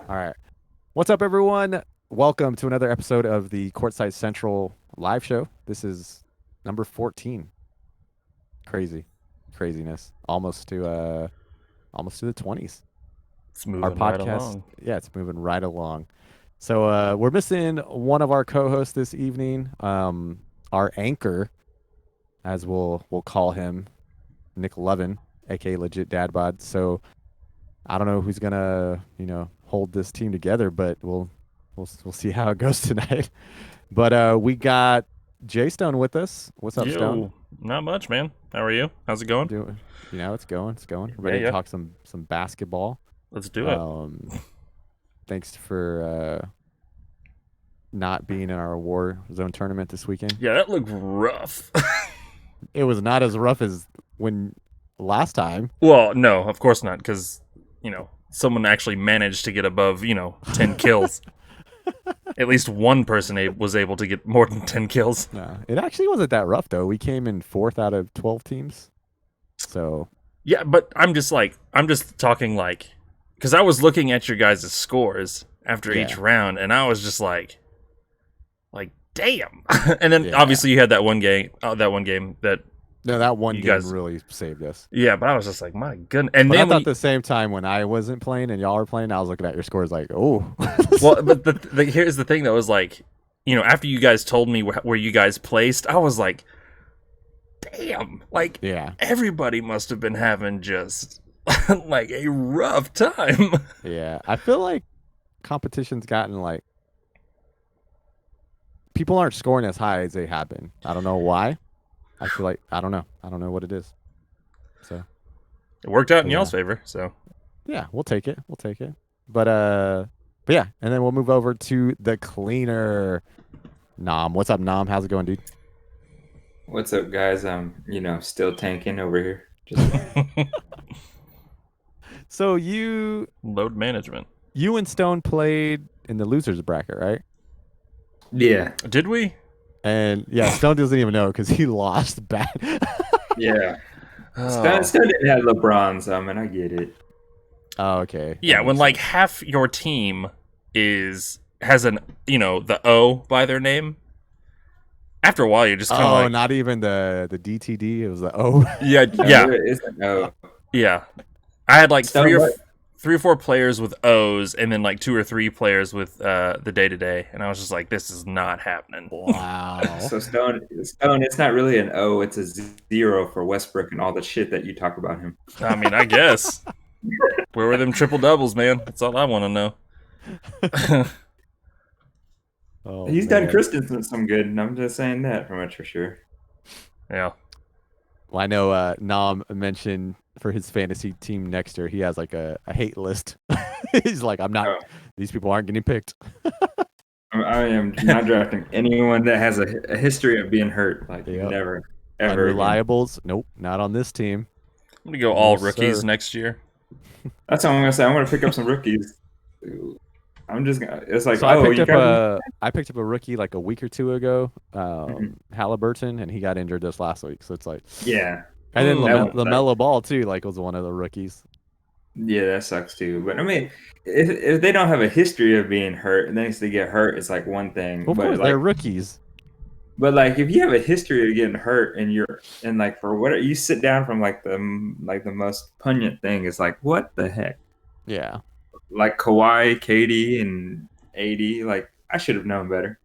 All right. What's up, everyone? Welcome to another episode of the Courtside Central live show. This is number 14. Crazy. Craziness. Almost to the 20s. It's Our moving right podcast, along. yeah, it's moving right along. So we're missing one of our co-hosts this evening. Our anchor, as we'll call him, Nick Levin, aka Legit Dad Bod. So I don't know who's gonna, hold this team together, but we'll see how it goes tonight. But we got Jay Stone with us. What's up, Stone? Yo, not much, man. How are you? How's it going? Doing, it's going, it's going. Yeah, Ready to yeah. talk some basketball. Let's do it. Um, Thanks for not being in our war zone tournament this weekend. Yeah, that looked rough. It was not as rough as when last time. Well, no, of course not, because, someone actually managed to get above, 10 kills. At least one person was able to get more than 10 kills. No, it actually wasn't that rough though. We came in fourth out of 12 teams. So Yeah, but I'm just talking because I was looking at your guys' scores after each Yeah. round, and I was just like, damn. And then Yeah. obviously you had that one game that no, that one You game guys- really saved us. yeah, but I was just like, my goodness. And But I then thought the same time when I wasn't playing and y'all were playing, I was looking at your scores like, oh. well, but here's the thing that was like, after you guys told me where you guys placed, I was like, damn, like Yeah. everybody must have been having just like a rough time. Yeah. I feel like competition's gotten like people aren't scoring as high as they have been. I don't know why. I feel like I don't know. I don't know what it is. So It worked out in Yeah. y'all's favor, so yeah, we'll take it. We'll take it. But yeah, and then we'll move over to the cleaner. Nam. What's up, Nam? How's it going, dude? What's up, guys? I'm, still tanking over here. Just So you load management. and Stone played in the losers bracket, right? yeah, Did we? And yeah, Stone doesn't even know because he lost bad. yeah. Oh. Still didn't have LeBron, so I mean, I get it. Oh, okay. Yeah, That when makes like sense. half your team has an the O by their name. After a while, you're just kind of like, not even the DTD. It was the O. yeah, No, yeah, it isn't. No, yeah. I had like Stone, what? three or four players with O's, and then like two or three players with the day to day, and I was just like, this is not happening. Wow. So Stone, it's not really an O. It's a zero for Westbrook and all the shit that you talk about him. I mean, I guess. Where were them triple doubles, man? That's all I want to know. Oh, He's done man. Christensen some good, and I'm just saying that for much for sure. Yeah. Well, I know Nam mentioned for his fantasy team next year, he has like a hate list. He's like, I'm not. Oh. These people aren't getting picked. I am not drafting anyone that has a history of being hurt. Like Yep. never, ever. Again. Unreliables. Nope, not on this team. I'm going to go all No, rookies sir. next year. That's what I'm gonna say. I'm gonna pick up some rookies. I'm just gonna. It's like, So oh, I picked up a rookie like a week or two ago, Mhm. Halliburton, and he got injured this last week. So it's like, yeah, and then Ooh. That one sucks. LaMelo Ball too, like was one of the rookies. Yeah, that sucks too. But I mean, if they don't have a history of being hurt, and then if they get hurt, it's like one thing. Well, of but course, like, they're rookies. but like, if you have a history of getting hurt, and like for what you sit down from like the most pungent thing is like, what the heck? Yeah. Like Kawhi, KD, and AD. Like I should have known better.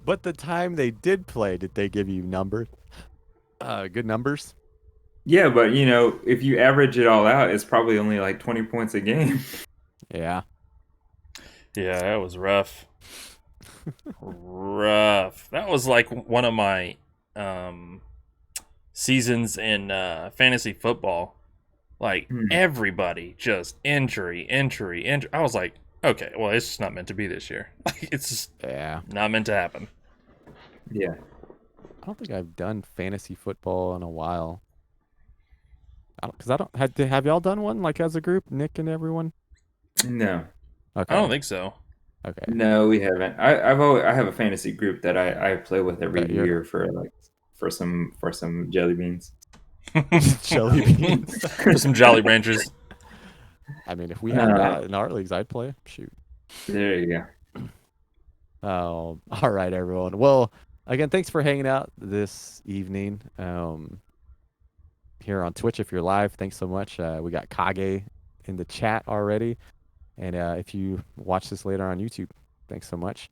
But the time they did play, did they give you numbers? Good numbers. Yeah, but if you average it all out, it's probably only like 20 points a game. Yeah. Yeah, that was rough. Rough. That was like one of my seasons in fantasy football. Like everybody just injury. I was like, okay, well, it's just not meant to be this year. Like it's just Yeah. not meant to happen. Yeah. I don't think I've done fantasy football in a while. Because I don't have y'all done one like as a group, Nick and everyone? No. Okay. I don't think so. Okay. No, we haven't. I have a fantasy group that I play with every Okay, you're- year for some jelly beans. Jelly beans. For some Jolly Ranchers. I mean, if we had that in our leagues, I'd play. Shoot. There you go. All right, everyone. Well, again, thanks for hanging out this evening. Here on Twitch, if you're live, thanks so much. We got Kage in the chat already, and if you watch this later on YouTube, thanks so much.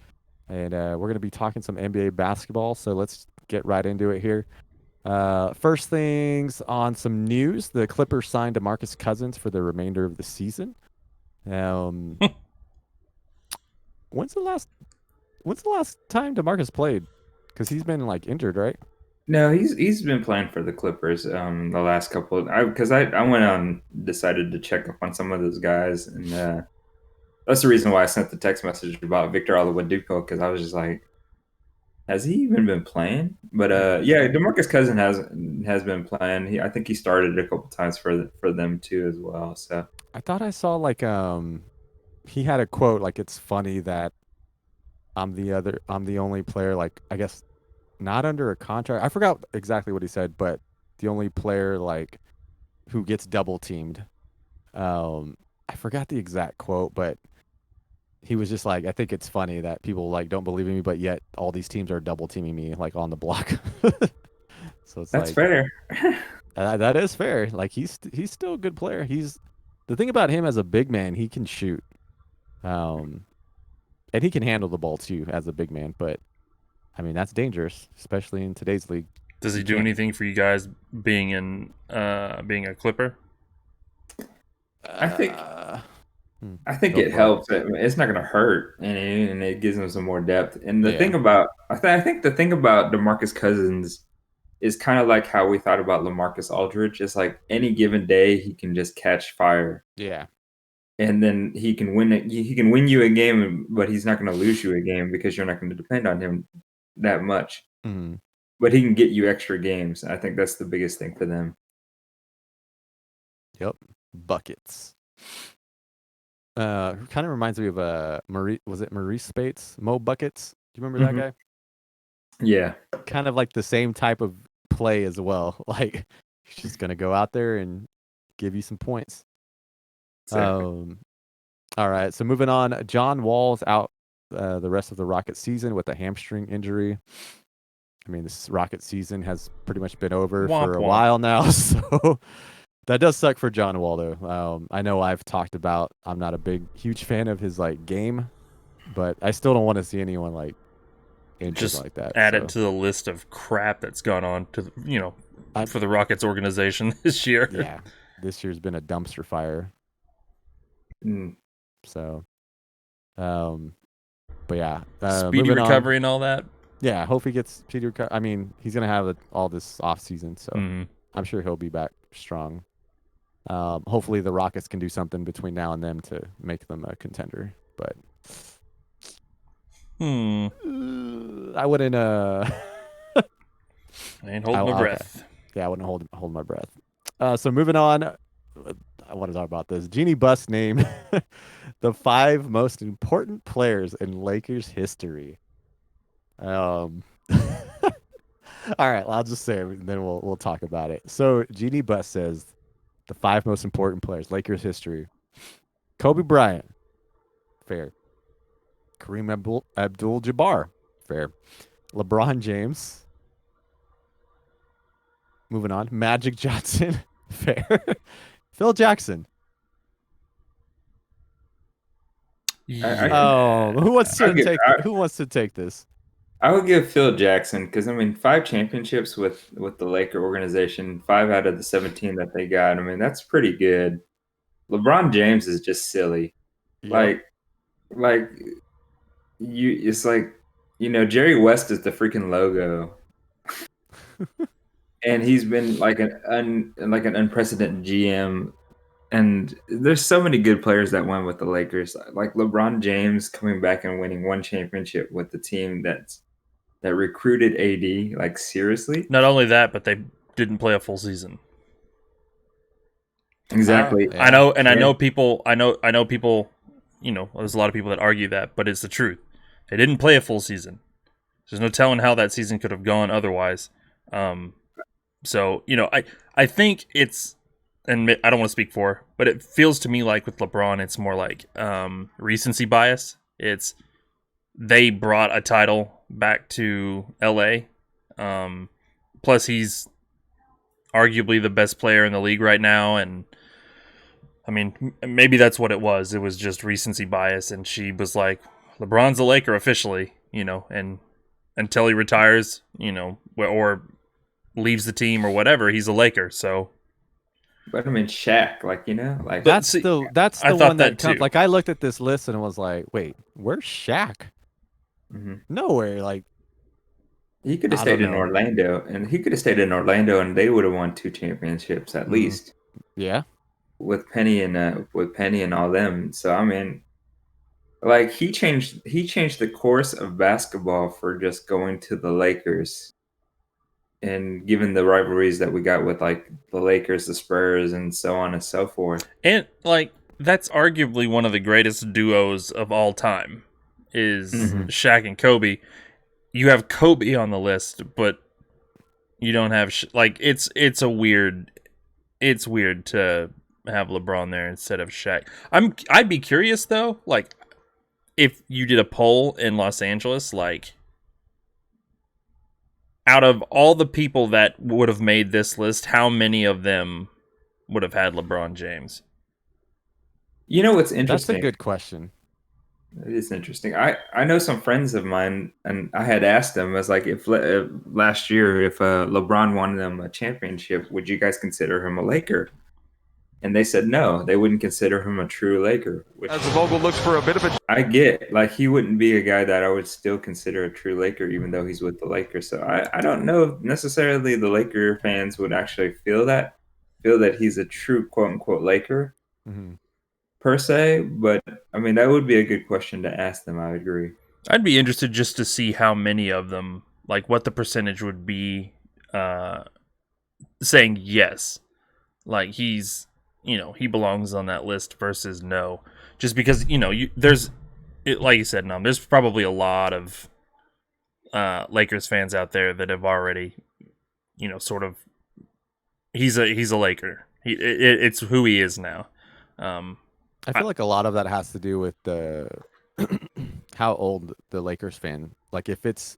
And we're going to be talking some NBA basketball, so let's get right into it here. First things on some news: the Clippers signed DeMarcus Cousins for the remainder of the season. When's the last time DeMarcus played? Because he's been like injured, right? No, he's been playing for the Clippers the last couple. Because I went on decided to check up on some of those guys, and that's the reason why I sent the text message about Victor Oladipo, because I was just like, has he even been playing? But yeah, DeMarcus Cousins has been playing. I think he started a couple times for them too as well. So I thought I saw like he had a quote like, it's funny that I'm the only player, like, I guess not under a contract. I forgot exactly what he said, but the only player like who gets double teamed. I forgot the exact quote, but he was just like, I think it's funny that people like don't believe in me, but yet all these teams are double teaming me like on the block. So it's that's like fair. that is fair. Like he's still a good player. He's the thing about him as a big man, he can shoot. And he can handle the ball too as a big man, but I mean that's dangerous, especially in today's league. Does he do anything for you guys being a Clipper? I think it helps. It's not going to hurt, and it gives them some more depth. And the thing about I think the thing about DeMarcus Cousins is kind of like how we thought about LaMarcus Aldridge. It's like any given day he can just catch fire. Yeah. And then he can win it. He can win you a game, but he's not going to lose you a game because you're not going to depend on him that much. Mm-hmm. But he can get you extra games. I think that's the biggest thing for them. Yep, buckets. Kind of reminds me of Maurice. Was it Maurice Spates? Mo Buckets. Do you remember that guy? Yeah. Kind of like the same type of play as well. Like he's just gonna go out there and give you some points. Exactly. All right. So moving on, John Wall's out the rest of the Rocket season with a hamstring injury. I mean, this Rocket season has pretty much been over for a while now, so that does suck for John Wall, though. I know I've talked about I'm not a huge fan of his like game, but I still don't want to see anyone like injured just like that. Add it to the list of crap that's gone on to for the Rockets organization this year. Yeah, this year's been a dumpster fire. So, but yeah, speedy recovery and all that. Yeah, hope he gets speedy recovery. I mean, he's gonna have all this off season, so I'm sure he'll be back strong. Hopefully the Rockets can do something between now and then to make them a contender. But I wouldn't. I ain't holding my breath. Okay. Yeah, I wouldn't hold my breath. So moving on, I want to talk about this. Jeanie Buss named the 5 most important players in Lakers history. All right, I'll just say it, and then we'll talk about it. So Jeanie Buss says the 5 most important players, Lakers history: Kobe Bryant, fair. Kareem Abdul-Jabbar, fair. LeBron James. Moving on, Magic Johnson, fair. Phil Jackson. Yeah. Who wants to take this? I would give Phil Jackson, because I mean 5 championships with the Laker organization, 5 out of the 17 that they got. I mean that's pretty good. LeBron James is just silly. Yep. Like it's like Jerry West is the freaking logo, and he's been like an unprecedented GM. And there's so many good players that went with the Lakers, like LeBron James coming back and winning 1 championship with the team that recruited AD. Like seriously. Not only that, but they didn't play a full season. Exactly. I know, and I know people. I know people. There's a lot of people that argue that, but it's the truth. They didn't play a full season. There's no telling how that season could have gone otherwise. So, I think it's, and I don't want to speak for, but it feels to me like with LeBron, it's more like recency bias. It's they brought a title back to LA. Plus, he's arguably the best player in the league right now, and I mean, maybe that's what it was. It was just recency bias, and she was like, "LeBron's a Laker officially," and until he retires, or leaves the team or whatever, he's a Laker. So, But I mean, Shaq, like That's see, the I thought one that that comes. too. Like I looked at this list and was like, wait, where's Shaq? mhm. Nowhere. Like He could have I don't stayed in know. Orlando, and they would have won 2 championships at Mhm. least Yeah. with Penny and all them. So I mean, like he changed the course of basketball for just going to the Lakers, and given the rivalries that we got with like the Lakers, the Spurs, and so on and so forth. And like that's arguably one of the greatest duos of all time is Mhm. Shaq and Kobe. You have Kobe on the list, but you don't have it's weird to have LeBron there instead of Shaq. I'd be curious though, like if you did a poll in Los Angeles, like out of all the people that would have made this list, how many of them would have had LeBron James? You know what's That's a interesting? good question. It is interesting. I know some friends of mine, and I had asked them, I was like, if last year, if LeBron won them a championship, would you guys consider him a Laker? And they said no, they wouldn't consider him a true Laker. Which As Vogel looks for a bit of a I get, like he wouldn't be a guy that I would still consider a true Laker, even though he's with the Lakers. So I don't know if necessarily the Laker fans would actually feel that he's a true quote unquote Laker Mhm. per se. But I mean, that would be a good question to ask them. I agree. I'd be interested just to see how many of them, like what the percentage would be saying yes. Like he belongs on that list versus no. Just because, like you said, there's probably a lot of Lakers fans out there that have already, sort of, he's a Laker. It's who he is now. I feel like a lot of that has to do with the how old the Lakers fan. Like if it's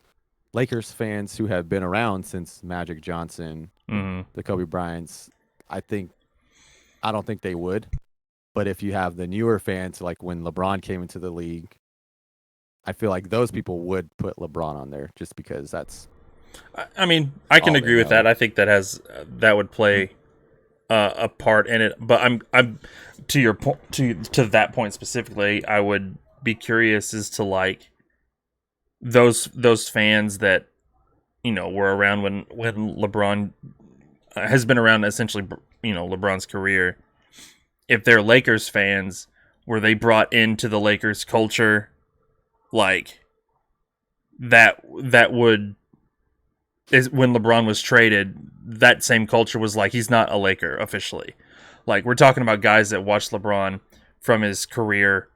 Lakers fans who have been around since Magic Johnson, Mhm. the Kobe Bryants, I don't think they would. But if you have the newer fans, like when LeBron came into the league, I feel like those people would put LeBron on there just because that's I mean, I can all they agree with know. that. I think that would play a part in it. But I'm to your point to that point specifically. I would be curious as to like those fans that were around when LeBron has been around essentially LeBron's career. If they're Lakers fans, were they brought into the Lakers culture like that would is when LeBron was traded, that same culture was like he's not a Laker officially. Like we're talking about guys that watched LeBron from his career,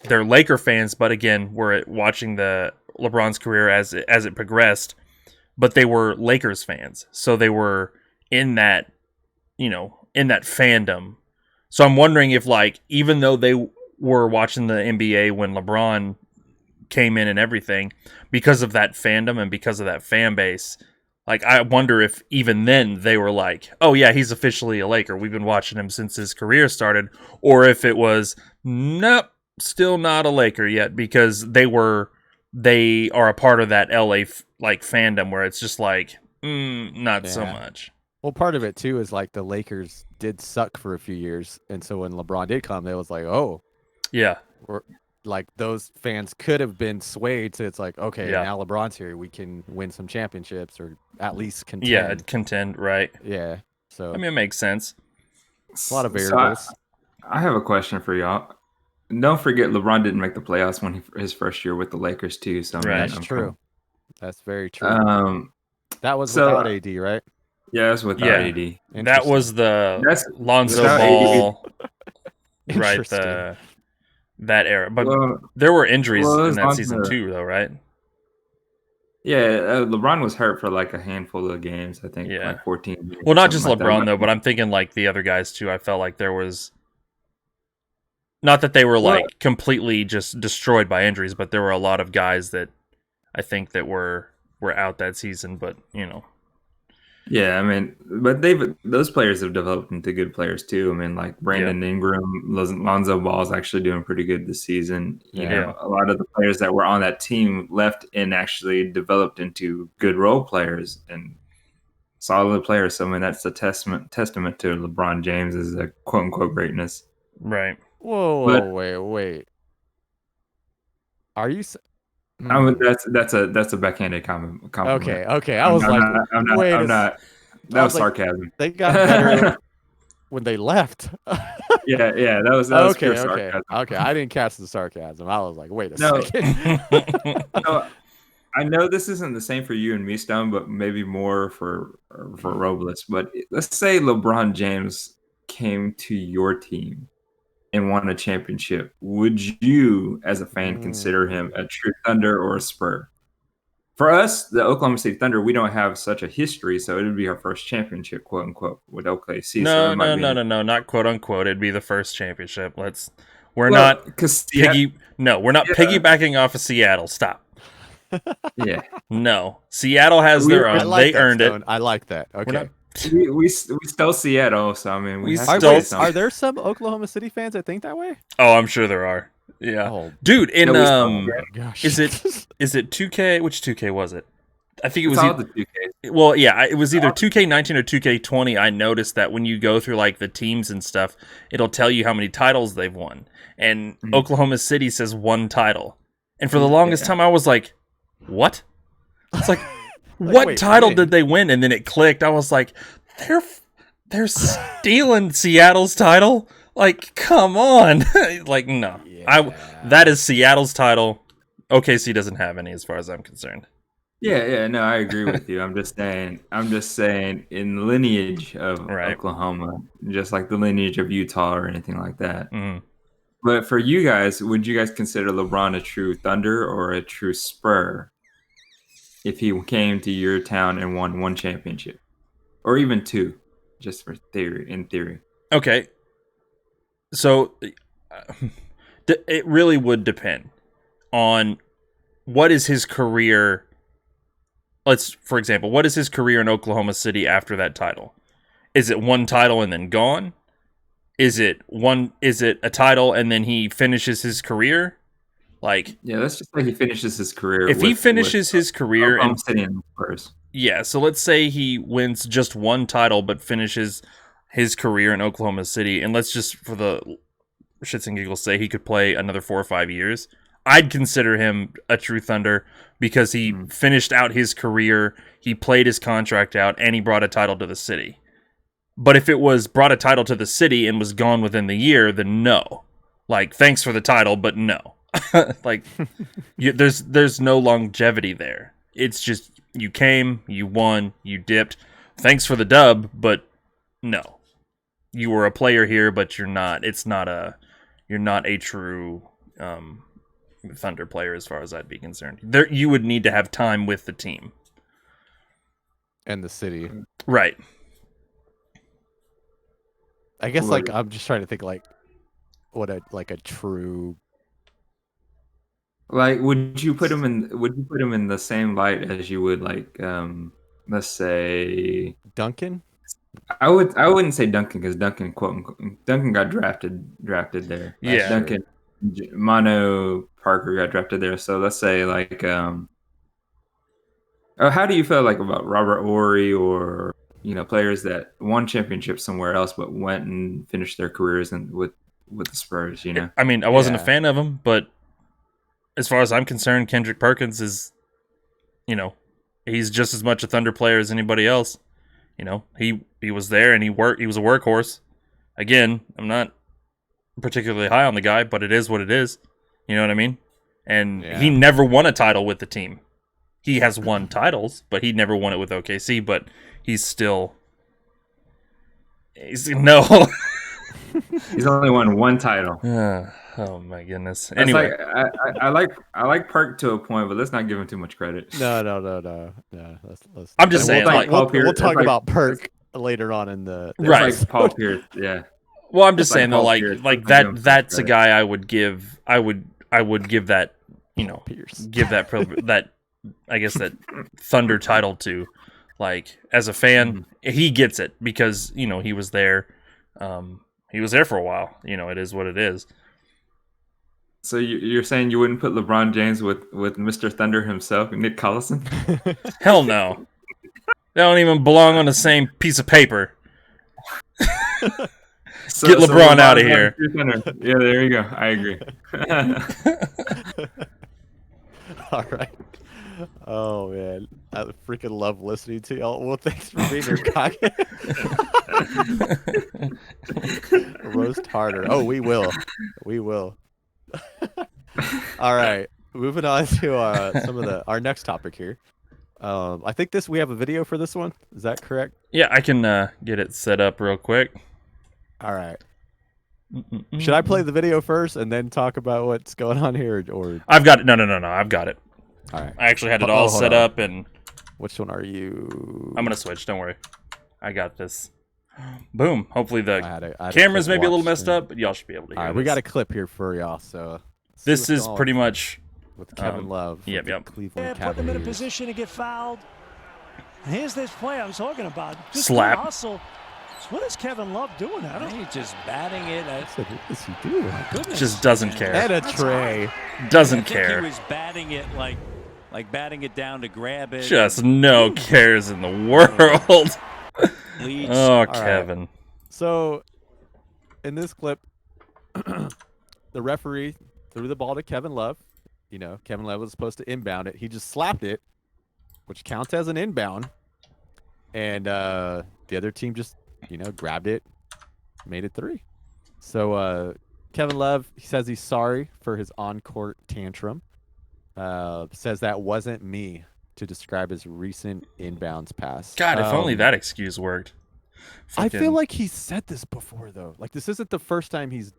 they're Laker fans, but again, we're watching the LeBron's career as it progressed, but they were Lakers fans. So they were in that, in that fandom. So I'm wondering if like even though they were watching the NBA when LeBron came in and everything, because of that fandom and because of that fan base, like I wonder if even then they were like, oh yeah, he's officially a Laker, we've been watching him since his career started, or if it was nope, still not a Laker yet, because they are a part of that LA like fandom where it's just like not so Yeah. much. Well, part of it too is like the Lakers did suck for a few years, and so when LeBron did come, it was like, oh, Yeah. we're like those fans could have been swayed to it's like, okay, Yeah. now LeBron's here, we can win some championships or at least Yeah, contend. contend, right? Yeah. So I mean, it makes sense. a lot of So I, variables. I have a question for y'all. Don't forget, LeBron didn't make the playoffs when his first year with the Lakers too. So I mean, Right. That's true. That's very true. Um, That was so without AD, right? yeah, that's without Yeah. AD. That Interesting. was the That's Lonzo without AD. Ball, right? Interesting. That era, but Well, there were injuries well, it in was that season Lonzo. too, though, right? Yeah, LeBron was hurt for like a handful of games. I think Yeah. like 14 games. Well, or not something just like that. LeBron though, but I'm thinking like the other guys too. I felt like there was not that they were Well, like completely just destroyed by injuries, but there were a lot of guys that I think that were out that season. But yeah, I mean, but those players have developed into good players too. I mean, like yeah, Brandon Ingram, Lonzo Ball is actually doing pretty good this season. You Yeah. know, a lot of the players that were on that team left and actually developed into good role players and solid players. So I mean, that's a testament to LeBron James' quote unquote greatness. right. But Wait. Are you? I mean, Hmm. that's a backhanded compliment. Okay. I was like, wait I'm a. not. I That was was like, sarcasm. they got better when they left. Yeah, that was pure sarcasm. Okay. I didn't catch the sarcasm. I was like, wait a No, second. no, I know this isn't the same for you and me, Stone, but maybe more for Robles. But let's say LeBron James came to your team and won a championship. Would you, as a fan, consider him a true Thunder or a Spur? For us, the Oklahoma City Thunder, we don't have such a history, so it would be our first championship, quote unquote, with OKC. So it No, might no, be no, no, no, not quote unquote. It'd be the first championship. We're well, not because we're not yeah, piggybacking off of Seattle. Stop. yeah, No, Seattle has we their I own. like They that, earned it. Stone. I like that. We're Okay. not. we stole Seattle, so I mean, we We have Are, to say stole. wait, something. are there some Oklahoma City fans that think that way? Oh, I'm sure there are. Yeah, Oh, dude. Yeah, In we stole. gosh. is it 2K? Which 2K was it? I think it It's was. all the 2K. Well, yeah, it was either 2K19 or 2K20. I noticed that when you go through like the teams and stuff, it'll tell you how many titles they've won. And Mhm. Oklahoma City says one title. And for the longest time, I was like, "What?" It's like, what wait, title when? did they win? And then it clicked. I was like, "They're stealing Seattle's title." Like, come on! Like, no, Yeah. that is Seattle's title. OKC doesn't have any, as far as I'm concerned. Yeah, no, I agree with you. I'm just saying, in the lineage of Right. Oklahoma, just like the lineage of Utah or anything like that. Mhm. But for you guys, would you guys consider LeBron a true Thunder or a true Spur if he came to your town and won one championship, or even two, just for theory? In theory, Okay. So it really would depend on what is his career. For example, what is his career in Oklahoma City after that title? Is it one title and then gone? Is it a title and then he finishes his career? Like, yeah, let's just say he finishes his career. if he with finishes his career Oklahoma and City and Spurs. yeah, so let's say he wins just one title but finishes his career in Oklahoma City, and let's just for the shits and giggles say he could play another 4 or 5 years. I'd consider him a true Thunder because he finished out his career, he played his contract out, and he brought a title to the city. But if it was brought a title to the city and was gone within the year, then no. Like, thanks for the title, but no. Like, there's no longevity there. It's just you came, you won, you dipped. Thanks for the dub, but no. You were a player here, but you're not. You're not a true Thunder player as far as I'd be concerned. You would need to have time with the team. And the city. Right. I guess like I'm just trying to think like what a true Like, would you put him in the same light as you would like, let's say, Duncan. I wouldn't say Duncan because Duncan quote unquote, Duncan got drafted there. Yeah. Duncan Mono Parker got drafted there. So let's say like, how do you feel like about Robert Ory or players that won championships somewhere else but went and finished their careers with the Spurs? I mean, I wasn't a Yeah. fan of him, but as far as I'm concerned, Kendrick Perkins is, he's just as much a Thunder player as anybody else. He was there and he was a workhorse. Again, I'm not particularly high on the guy, but it is what it is. You know what I mean? And he never won a title with the team. He has won titles, but he never won it with OKC, but he's no. He's only won one title. Oh my goodness. It's Anyway, like I like Perk to a point, but let's not give him too much credit. No. Let's I'm just and saying, we'll like, talk, Paul we'll Pierce. talk It's like- about Perk later on in the It's Right. like Paul Pierce. Yeah. well, I'm just It's like saying though, Paul like Pierce. like Let's not give him that's a credit. guy I would give that, you know, Pierce. give that that I guess that Thunder title to. Like as a fan, he gets it because you know he was there. He was there for a while. You know, it is what it is. So you're saying you wouldn't put LeBron James with Mr. Thunder himself, Nick Collison? Hell no. They don't even belong on the same piece of paper. Get LeBron out of here. Yeah, there you go. I agree. All right. Oh man, I freaking love listening to y'all. Well, thanks for being here, cock. Roast harder. Oh, we will. All right, moving on to some of our next topic here. I think we have a video for this one. Is that correct? Yeah, I can get it set up real quick. All right. Should I play the video first and then talk about what's going on here, or? I've got it. No. I've got it. All right. I actually had it all hold set on. up, and Which one are you? I'm gonna switch. Don't worry. I got this. Boom. Hopefully I the had a camera's quick maybe a little watch messed screen. up, but y'all should be able to hear All right, we this. got a clip here for y'all. So let's see This what's is going pretty on much with Kevin Love. with yep, the yep. Cleveland Put them in a Cavaliers. position to get fouled. And here's this play I was talking about. Just Slap. good hustle. What is Kevin Love doing? I don't. He's just batting it. I said, what does he do? My goodness. just doesn't care. And a tray. Doesn't I think care. he was batting it like batting it down to grab it. Just no cares in the world. Leads. Oh, right. Kevin. So, in this clip, the referee threw the ball to Kevin Love. You know, Kevin Love was supposed to inbound it. He just slapped it, which counts as an inbound. And the other team just, grabbed it, made it 3. So, Kevin Love, he says he's sorry for his on-court tantrum. Says that wasn't me to describe his recent inbounds pass. God, if only that excuse worked. I feel Fucking- like he said this before though. Like this isn't the first time he's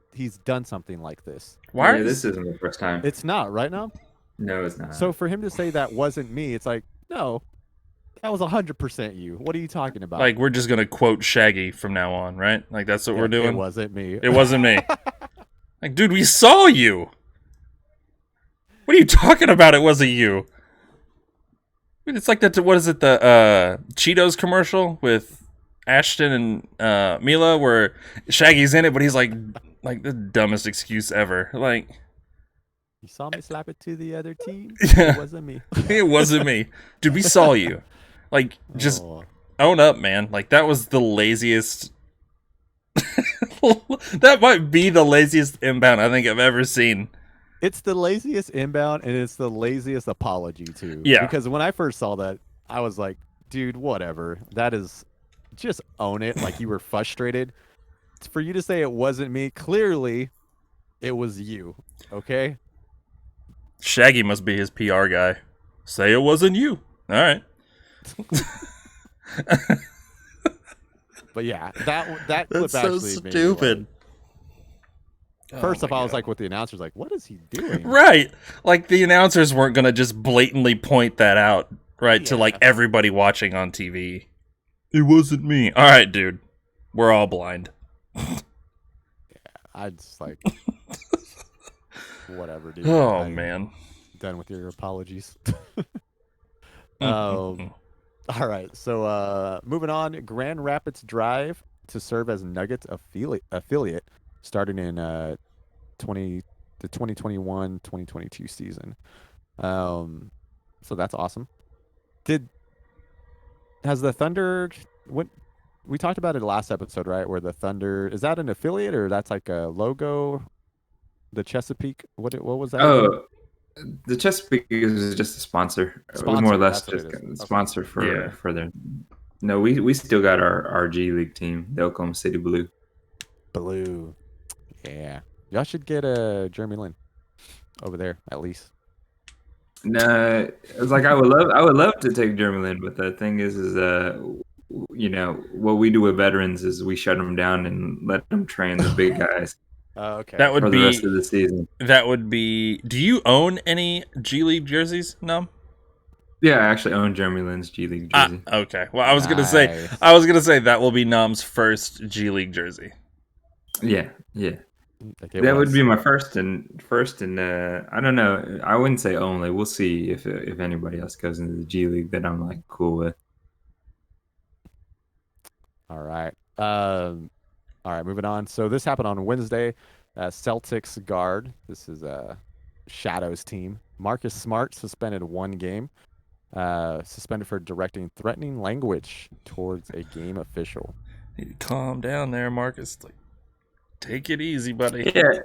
done something like this. Why? Yeah, this isn't the first time. It's not right now. No, it's not. So for him to say that wasn't me, it's like no, that was 100% you. What are you talking about? Like we're just gonna quote Shaggy from now on, right? Like that's what we're It doing. wasn't me. It wasn't me. Like, dude, we saw you. What are you talking about? It wasn't you. It's like that. What is it? The Cheetos commercial with Ashton and Mila, where Shaggy's in it, but he's like the dumbest excuse ever. Like, You saw me slap it to the other team. Yeah. It wasn't me. it wasn't me, dude. We saw you. Like, just Oh. own up, man. Like that was the laziest. That might be the laziest inbound I think I've ever seen. It's the laziest inbound and it's the laziest apology too. Yeah. Because when I first saw that, I was like, dude, whatever. That is just own it. Like you were frustrated. It's for you to say it wasn't me. Clearly, it was you. Okay. Shaggy must be his PR guy. Say it wasn't you. All right. But yeah, that clip That's so actually made me stupid. laugh. First off, I was like, with the announcers, like, what is he doing? Right. Like the announcers weren't going to just blatantly point that out, right, to like everybody watching on TV. It wasn't me. All right, dude. We're all blind. I just like, whatever, dude. Oh, I'm man. done with your apologies. All right, so moving on, Grand Rapids Drive to serve as Nuggets affiliate starting in the 2021-2022 season. So that's awesome. Has the Thunder we talked about it last episode, right? Where the Thunder, is that an affiliate or that's like a logo? The Chesapeake, what was that? Oh, the Chesapeake is just a sponsor. It was more or Sponsor, less that's what just it is. a Okay. sponsor for Yeah. for their. No, we still got our G League team, the Oklahoma City Blue. Blue. Yeah. Y'all should get Jeremy Lin over there at least. No, it's like I would love to take Jeremy Lin, but the thing is what we do with veterans is we shut them down and let them train the big guys. Okay. That would for be the rest of the season. That would be. Do you own any G League jerseys? No. Yeah, I actually own Jeremy Lin's G League jersey. Okay. Well, I was Nice. gonna say that will be Nom's first G League jersey. Yeah. Like it That would was. be my first and I don't know. I wouldn't say only. We'll see if anybody else goes into the G League that I'm like cool with. All right. All right, moving on. So this happened on Wednesday. Celtics guard. This is a Shadows team. Marcus Smart suspended 1 game. Suspended for directing threatening language towards a game official. Need to calm down there, Marcus. Like, take it easy, buddy. Yeah,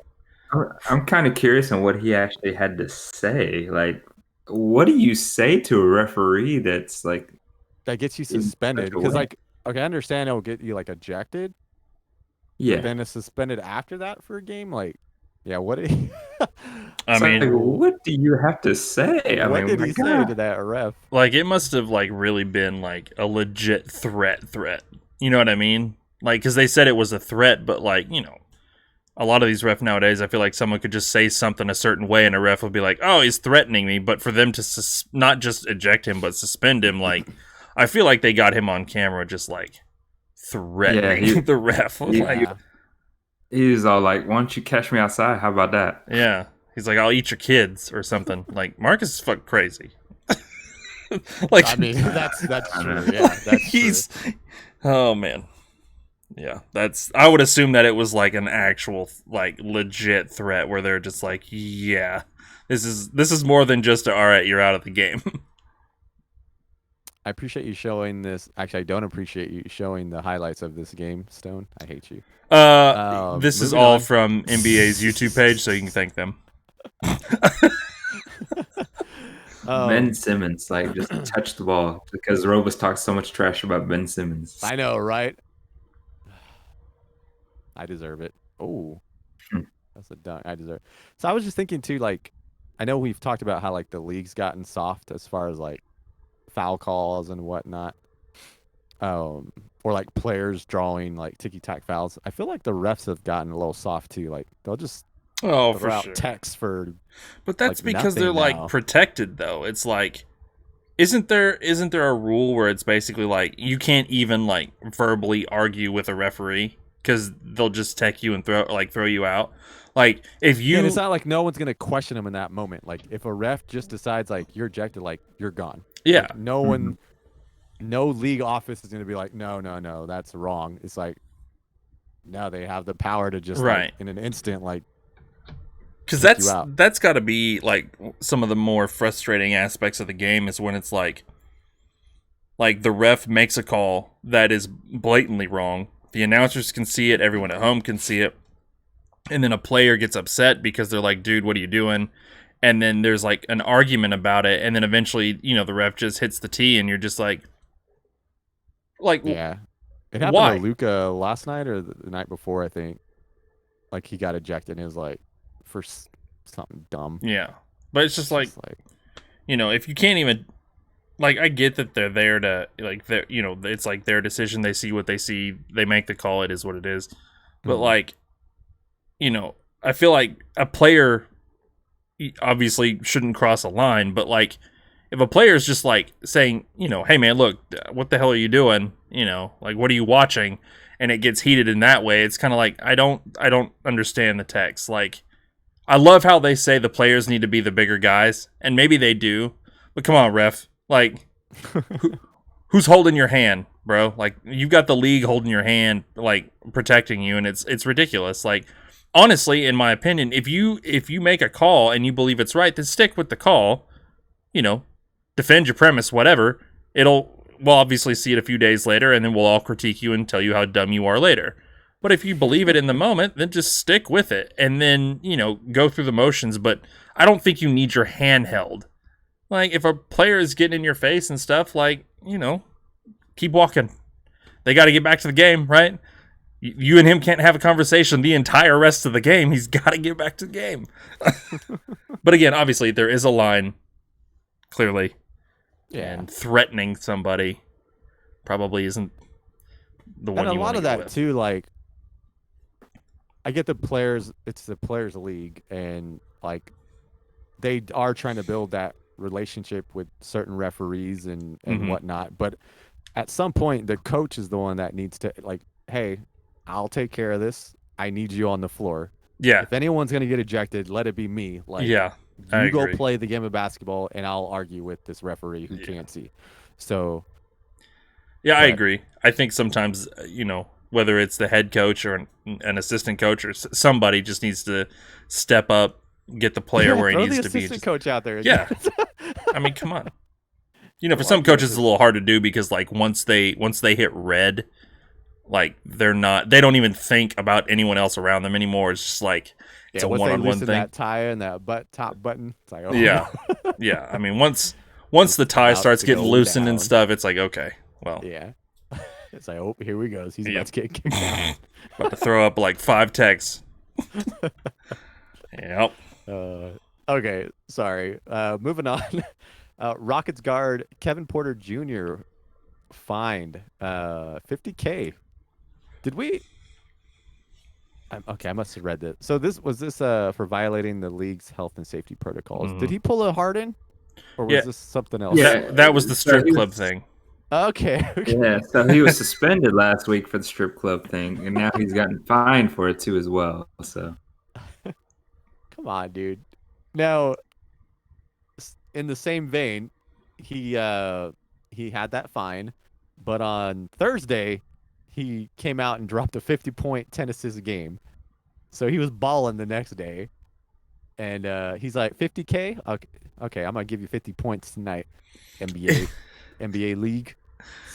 I'm kind of curious on what he actually had to say. Like, what do you say to a referee that's like That gets you in suspended such a because, way? like, okay, I understand it'll get you like ejected. Yeah, But then it's suspended after that for a game. Like, yeah, what did he? I It's mean, like, what do you have to say? what did my he say God. to that ref? like it must have like really been like a legit threat. You know what I mean? Like, because they said it was a threat, but like, you know, a lot of these ref nowadays, I feel like someone could just say something a certain way, and a ref would be like, "Oh, he's threatening me." But for them to not just eject him, but suspend him, like, I feel like they got him on camera just like threatening Yeah, the ref. Like, Yeah. He was all like, "Why don't you catch me outside? How about that?" yeah. He's like, "I'll eat your kids" or something. Like, Marcus is fucking crazy. Like, I mean, that's I true. know. Yeah, that's he's. true. Oh man. Yeah, I would assume that it was like an actual, like, legit threat where they're just like, yeah, this is more than just all right, you're out of the game. I appreciate you showing this. Actually, I don't appreciate you showing the highlights of this game, Stone. I hate you. This is Moving all on. from NBA's YouTube page, so you can thank them. Ben Simmons like just touched the ball because Robus talks so much trash about Ben Simmons. I know, right? I deserve it. Oh, Hmm. that's a dunk. I deserve. So I was just thinking too, like, I know we've talked about how like the league's gotten soft as far as like foul calls and whatnot. Or like players drawing like ticky-tack fouls. I feel like the refs have gotten a little soft too. Like they'll just Oh, throw for out sure. texts for. But that's like, because they're nothing like now. protected, though. It's like, isn't there a rule where it's basically like you can't even like verbally argue with a referee because they'll just tech you and throw you out. Like if you, And it's not like no one's gonna question him in that moment. Like if a ref just decides like you're ejected, like you're gone. yeah, Like, no one, no league office is gonna be like, no, that's wrong. It's like, no, they have the power to just Right. like in an instant, like, because kick you out. that's got to be like some of the more frustrating aspects of the game is when it's like the ref makes a call that is blatantly wrong. The announcers can see it, everyone at home can see it, and then a player gets upset because they're like, "Dude, what are you doing?" And then there's like an argument about it, and then eventually, you know, the ref just hits the tee, and you're just like, Yeah, it happened why? to Luca last night or the night before, I think. Like he got ejected and it was like for something dumb. Yeah, but it's just like, Just like you know, if you can't even, like, I get that they're there to, like, you know, it's like their decision. They see what they see. They make the call. It is what it is. But Mhm. like, you know, I feel like a player obviously shouldn't cross a line. But like, if a player is just like saying, you know, hey man, look, what the hell are you doing? You know, like, what are you watching? And it gets heated in that way. It's kind of like I don't understand the text. Like, I love how they say the players need to be the bigger guys, and maybe they do. But come on, ref. Like, who's holding your hand, bro? Like, you've got the league holding your hand, like, protecting you, and it's ridiculous. Like, honestly, in my opinion, if you make a call and you believe it's right, then stick with the call. You know, defend your premise, whatever. We'll obviously see it a few days later, and then we'll all critique you and tell you how dumb you are later. But if you believe it in the moment, then just stick with it, and then, you know, go through the motions. But I don't think you need your hand held. Like, if a player is getting in your face and stuff, like, you know, keep walking. They got to get back to the game, right? You and him can't have a conversation the entire rest of the game. He's got to get back to the game. But again, obviously, there is a line, clearly. yeah. And threatening somebody probably isn't the one And a you lot want of to go that with. too, like I get the players. It's the players' league, and like they are trying to build that relationship with certain referees and Mhm. whatnot. But at some point, the coach is the one that needs to like, hey, I'll take care of this. I need you on the floor. Yeah, If anyone's gonna get ejected, let it be me. Like, yeah, I you go agree. play the game of basketball, and I'll argue with this referee who Yeah. can't see. So Yeah, I but- agree. I think sometimes, whether it's the head coach or an assistant coach or somebody just needs to step up, get the player where he throw needs the to be. assistant coach out there. Yeah. I mean, come on. For Go some argue with coaches, it's a little hard to do because, like, once they hit red, like they don't even think about anyone else around them anymore. It's just like it's a once they one-on-one loosen thing. that tie and that top button, it's like, oh, Yeah, no. yeah. I mean, once the tie about starts to getting go loosened and down. stuff, it's like, okay, well, Yeah. It's like, oh, here we go. He's Yep. about to get kicked out. about to throw up like 5 texts. Yep. Okay, sorry. Moving on. Rockets guard Kevin Porter Jr. fined $50K. Did we? Okay, I must have read this. So was this for violating the league's health and safety protocols? Did he pull a Harden, or was Yeah. this something else? Yeah. That was the So strip he club was- thing. Okay. Yeah, so he was suspended last week for the strip club thing, and now he's gotten fined for it too as well. So Come on, dude. Now, in the same vein, he had that fine, but on Thursday, he came out and dropped a 50-point 10-assist game. So he was balling the next day, and he's like, 50K? Okay, I'm gonna give you 50 points tonight, NBA league.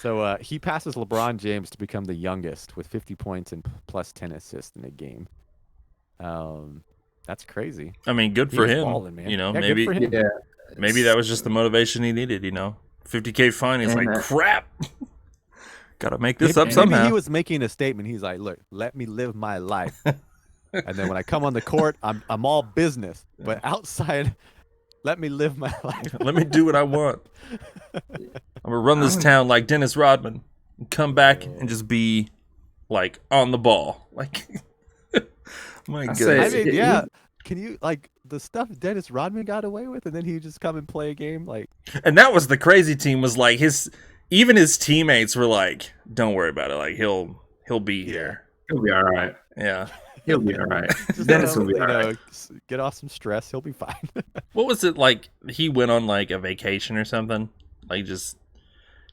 So he passes LeBron James to become the youngest with 50 points and plus 10 assists in a game. That's crazy. I mean, good He for was him. balling, man. Yeah, Maybe good for him. yeah, maybe that was just the motivation he needed. 50K fine. He's And, like, crap. Gotta make this Maybe up somehow. he was making a statement. He's like, "Look, let me live my life, and then when I come on the court, I'm all business. But outside, let me live my life." Let me do what I want. I'm gonna run this town like Dennis Rodman and come back and just be like on the ball. Like, my I say- goodness. I mean, he- yeah. Can you like the stuff Dennis Rodman got away with, and then he just come and play a game like? And that was the crazy team. Was like even his teammates were like, "Don't worry about it. Like he'll be here." he'll be all right. Yeah. He'll be all right. Just Dennis will be all right. get off some stress. He'll be fine. What was it like? He went on like a vacation or something. Like just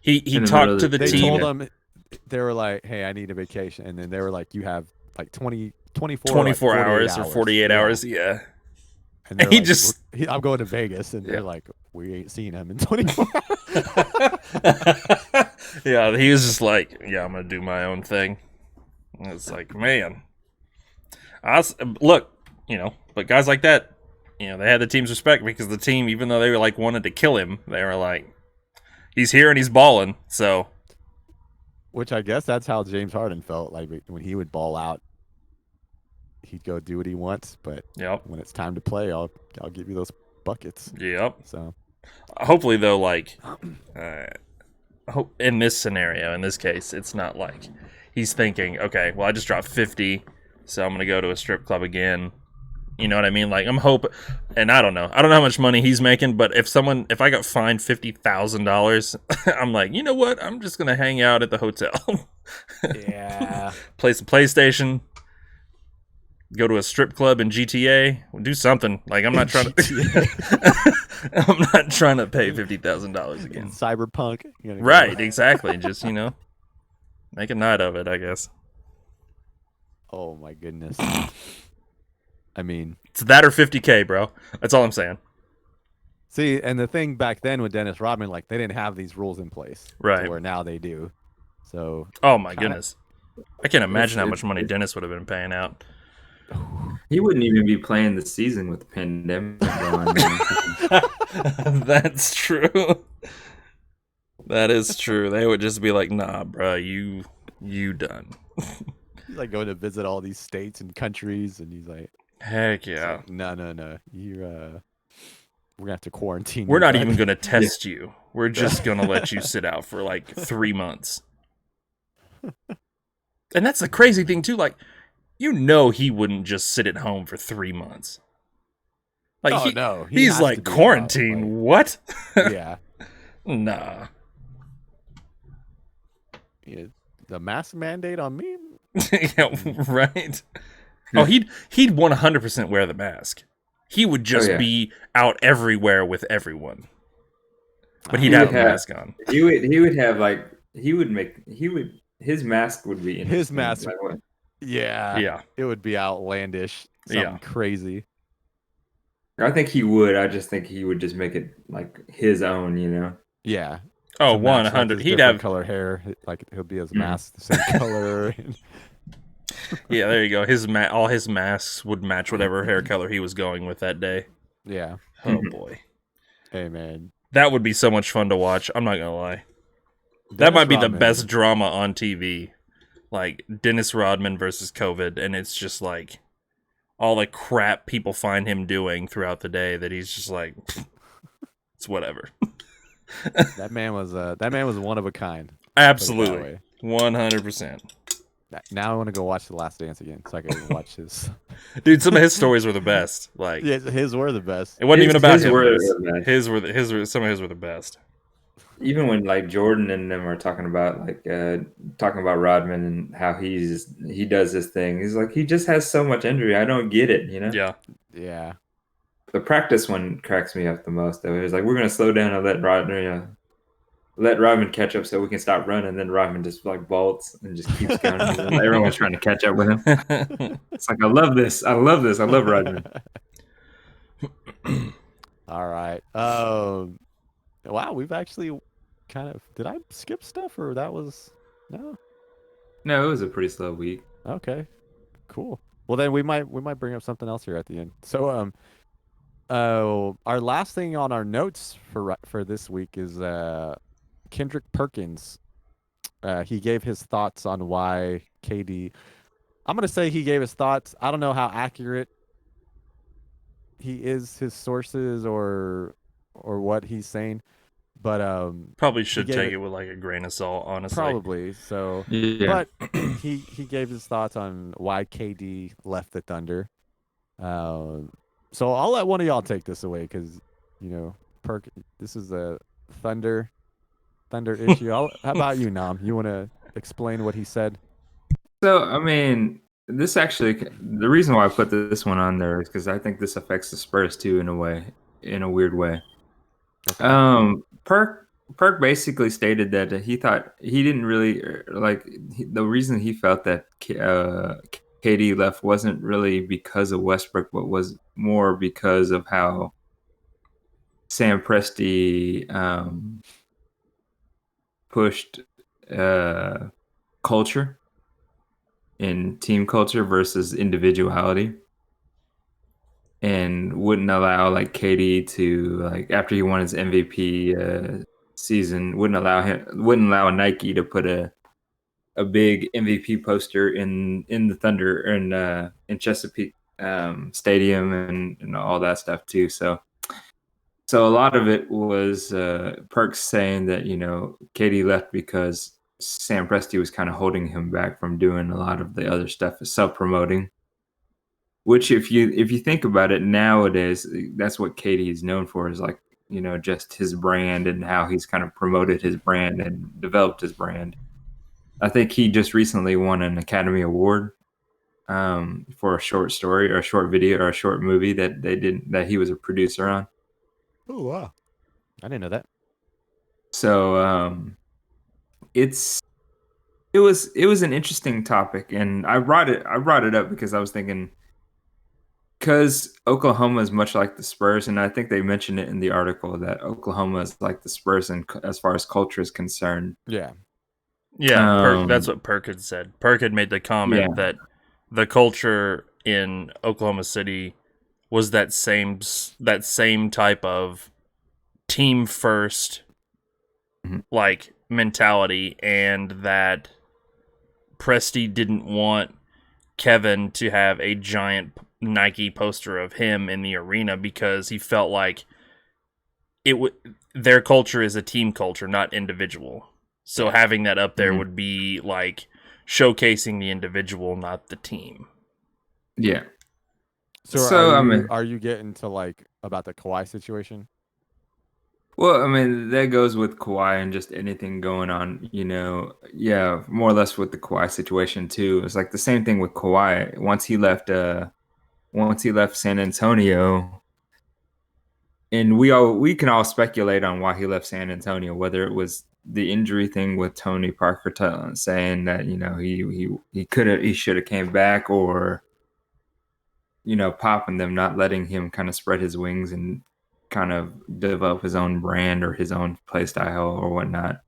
he In the middle talked of to the- the They team. told him, they were like, "Hey, I need a vacation," and then they were like, "You have like 24 24 like, 48 hours or 48 Yeah. hours. Yeah. And they're He like, just- I'm going to Vegas, and Yeah. they're like, we ain't seen him in 24 hours. Yeah, he was just like, yeah, I'm gonna do my own thing. And it's like, man, look, but guys like that, they had the team's respect because the team, even though they were like wanted to kill him, they were like, he's here and he's balling. So Which I guess that's how James Harden felt like when he would ball out. He'd go do what he wants, but yep, when it's time to play, I'll give you those buckets. yep. So Hopefully though, like, in this scenario, in this case, it's not like he's thinking, okay, well, I just dropped 50, so I'm gonna go to a strip club again. You know what I mean? Like, I'm hoping, and I don't know how much money he's making, but if I got fined $50,000, I'm like, you know what? I'm just gonna hang out at the hotel, yeah, play some PlayStation, go to a strip club in GTA, do something. Like, I'm not trying to, I'm not trying to pay $50,000 in again. Cyberpunk, you're gonna go- Right, exactly. Just, make a night of it, I guess. Oh my goodness. I mean, It's that or 50K, bro. That's all I'm saying. see, and the thing back then with Dennis Rodman, like they didn't have these rules in place, to Right. where now they do. So Oh, my Kinda- goodness. I can't imagine how much it's- money Dennis would have been paying out. He wouldn't even be playing the season with the pandemic going. That's true. That is true. They would just be like, nah, bro, you done. he's like going to visit all these states and countries, and he's like, Heck yeah. no, you're we're gonna have to quarantine. We're you, not bud." even going to test you. We're just going to let you sit out for like 3 months. And that's the crazy thing, too. Like, you know he wouldn't just sit at home for 3 months. Like Oh, no. He he's has like to be out, quarantine. like- What? Yeah. Nah. Yeah, the mask mandate on me? Yeah, right. Oh, he'd 100% wear the mask. He would just be out everywhere with everyone. But he'd have a mask on. He would have like his mask would be interesting. His mask. Like, what? Yeah. It would be outlandish. Something crazy. I think he would. I just think he would just make it like his own, you know? Yeah. Oh, To match, 100. Like, He'd different have color hair. Like he'll be his mask the same color. Yeah, there you go. All his masks would match whatever hair color he was going with that day. Yeah. Oh boy. Hey man. That would be so much fun to watch. I'm not gonna lie. That might be the best drama on TV. Like Dennis Rodman versus COVID, and it's just like all the crap people find him doing throughout the day that he's just like it's whatever. That man was one of a kind. Absolutely. 100%. Now I want to go watch The Last Dance again so I can watch his. Dude, some of his stories were the best. Like, yeah, his were the best. It wasn't even about him. Some of his were the best. Even when like Jordan and them are talking about Rodman and how he does this thing, he's like he just has so much injury. I don't get it, you know? Yeah. Yeah. The practice one cracks me up the most. Though it was like we're gonna slow down and let Rodman catch up so we can stop running. Then Rodman just like bolts and just keeps going. Everyone's trying to catch up with him. It's like I love this. I love Rodman. All right. Wow, we've actually kind of. Did I skip stuff or that was no? No, it was a pretty slow week. Okay, cool. Well, then we might bring up something else here at the end. So our last thing on our notes for this week is Kendrick Perkins. He gave his thoughts on why KD. I'm gonna say he gave his thoughts. I don't know how accurate he is, his sources or what he's saying, but probably should take it with like a grain of salt, honestly. Probably so. Yeah. But he gave his thoughts on why KD left the Thunder. So I'll let one of y'all take this away because this is a Thunder issue. How about you, Nam? You want to explain what he said? So I mean, this actually the reason why I put this one on there is because I think this affects the Spurs too in a weird way. Okay. Perk basically stated that he thought he didn't really the reason he felt that KD left wasn't really because of Westbrook, but was more because of how Sam Presti pushed culture and team culture versus individuality, and wouldn't allow like KD to like after he won his MVP season, wouldn't allow Nike to put a big MVP poster in the Thunder in Chesapeake Stadium and all that stuff too. So a lot of it was Perks saying that KD left because Sam Presti was kind of holding him back from doing a lot of the other stuff, self-promoting. Which, if you think about it nowadays, that's what KD is known for, is like just his brand and how he's kind of promoted his brand and developed his brand. I think he just recently won an Academy Award for a short story or a short video or a short movie that he was a producer on. Oh wow, I didn't know that. So it was an interesting topic, and I brought it up because I was thinking, because Oklahoma is much like the Spurs, and I think they mentioned it in the article that Oklahoma is like the Spurs as far as culture is concerned. Yeah. Yeah, that's what Perk had said. Perk had made the comment that the culture in Oklahoma City was that same type of team first like mentality, and that Presti didn't want Kevin to have a giant Nike poster of him in the arena because he felt like their culture is a team culture, not individual. So having that up there would be like showcasing the individual, not the team. Yeah. So, So, I mean, are you getting to like about the Kawhi situation? well, I mean, that goes with Kawhi and just anything going on, yeah, more or less with the Kawhi situation too. It's like the same thing with Kawhi. Once he left San Antonio, and we can all speculate on why he left San Antonio, whether it was the injury thing with Tony Parker saying that, he should have came back, or Pop and them not letting him kind of spread his wings and kind of develop his own brand or his own play style or whatnot.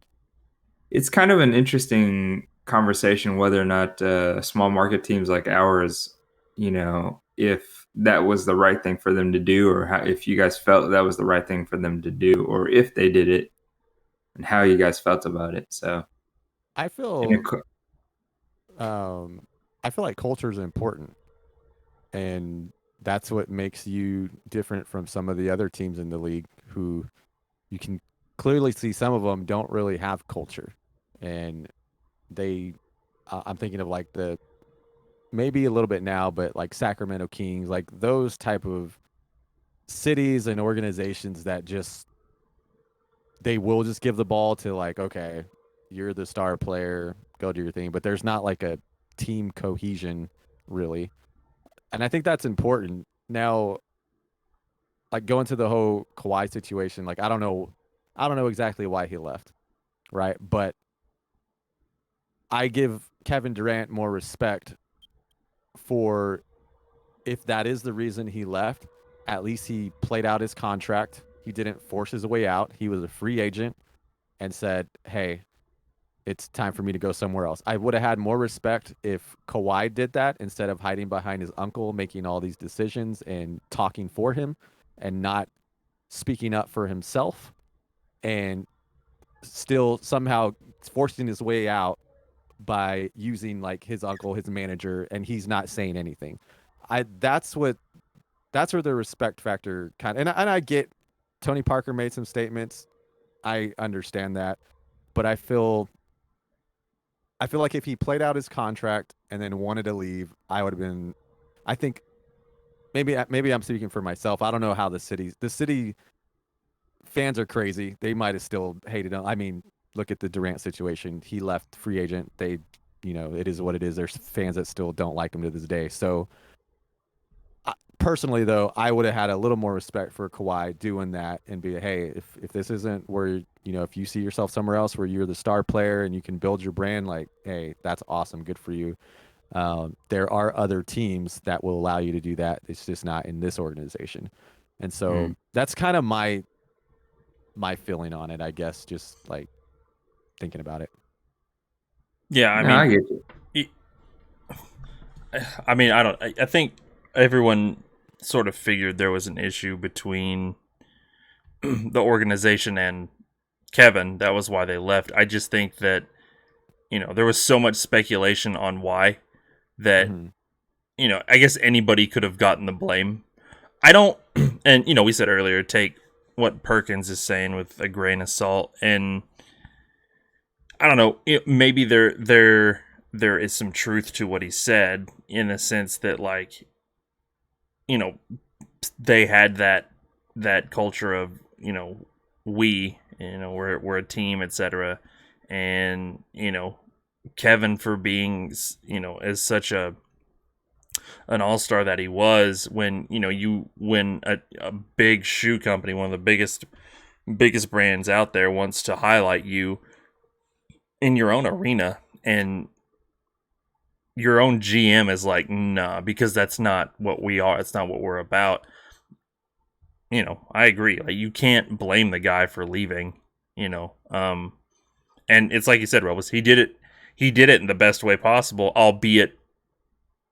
It's kind of an interesting conversation whether or not small market teams like ours, if that was the right thing for them to do, or if you guys felt that was the right thing for them to do, or if they did it and how you guys felt about it. So, I and feel I feel like culture is important, and that's what makes you different from some of the other teams in the league who you can clearly see some of them don't really have culture, and they I'm thinking of like the maybe a little bit now, but like Sacramento Kings, like those type of cities and organizations that just they will just give the ball to like, okay, you're the star player, go do your thing, but there's not like a team cohesion really. And I think that's important. Now, like going to the whole Kawhi situation, like I don't know exactly why he left, right? But I give Kevin Durant more respect for if that is the reason he left, at least he played out his contract. He didn't force his way out. He was a free agent and said, "Hey, it's time for me to go somewhere else." I would have had more respect if Kawhi did that instead of hiding behind his uncle, making all these decisions and talking for him and not speaking up for himself and still somehow forcing his way out by using like his uncle, his manager, and he's not saying anything. I that's where the respect factor and I get Tony Parker made some statements. I understand that, but I feel like if he played out his contract and then wanted to leave, I would have been. I think maybe I'm speaking for myself. I don't know how the city fans are crazy. They might have still hated him. I mean, look at the Durant situation. He left free agent. It is what it is. There's fans that still don't like him to this day. So personally, though, I would have had a little more respect for Kawhi doing that and be, hey, if this isn't where if you see yourself somewhere else where you're the star player and you can build your brand, like, hey, that's awesome, good for you. There are other teams that will allow you to do that. It's just not in this organization, and so that's kind of my feeling on it, I guess. Just like thinking about it. Yeah, I no, mean, I get you. I mean, I think everyone sort of figured there was an issue between the organization and Kevin. That was why they left. I just think that, there was so much speculation on why that, I guess anybody could have gotten the blame. I don't, and, we said earlier, take what Perkins is saying with a grain of salt. And I don't know, maybe there is some truth to what he said in the sense that, like, they had that culture of, we're a team, etc. And, Kevin, for being, as such an all-star that he was, when, you win a big shoe company, one of the biggest brands out there, wants to highlight you in your own arena, and your own GM is like, nah, because that's not what we are. It's not what we're about. I agree. Like, you can't blame the guy for leaving, and it's like you said, Robus, he did it in the best way possible, albeit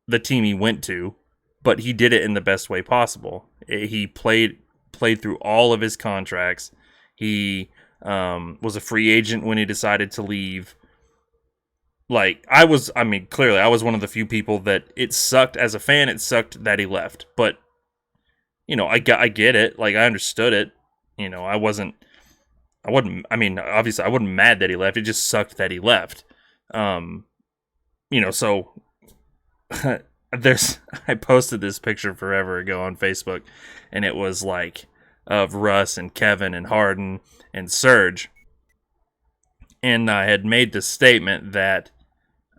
the team he went to, but he did it in the best way possible. He played through all of his contracts. He was a free agent when he decided to leave. Like, clearly I was one of the few people that it sucked as a fan. It sucked that he left, but I get it. Like, I understood it. Obviously I wasn't mad that he left. It just sucked that he left. So I posted this picture forever ago on Facebook, and it was like of Russ and Kevin and Harden and Serge, and I had made the statement that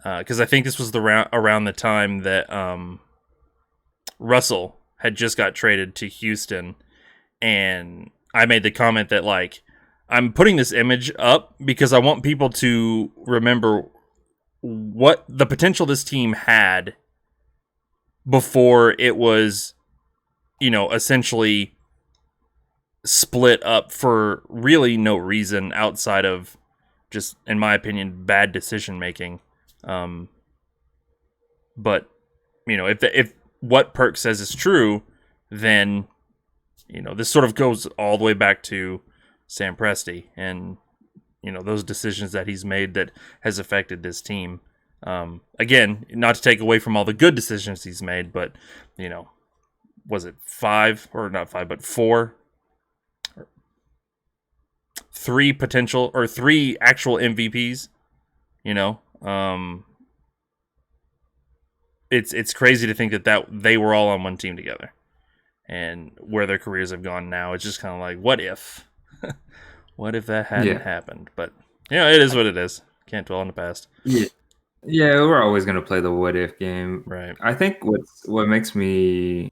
because I think this was around the time that Russell had just got traded to Houston, and I made the comment that like I'm putting this image up because I want people to remember what the potential this team had before it was, essentially split up for really no reason outside of just, in my opinion, bad decision making. But if what Perk says is true, then this sort of goes all the way back to Sam Presti and those decisions that he's made that has affected this team. Again, not to take away from all the good decisions he's made, but was it 5 or not 5, but 4, 3 potential or 3 actual MVPs? It's crazy to think that they were all on one team together, and where their careers have gone now. It's just kind of like, what if? What if that hadn't happened? But it is what it is. Can't dwell on the past. Yeah, we're always going to play the what if game. Right. I think what makes me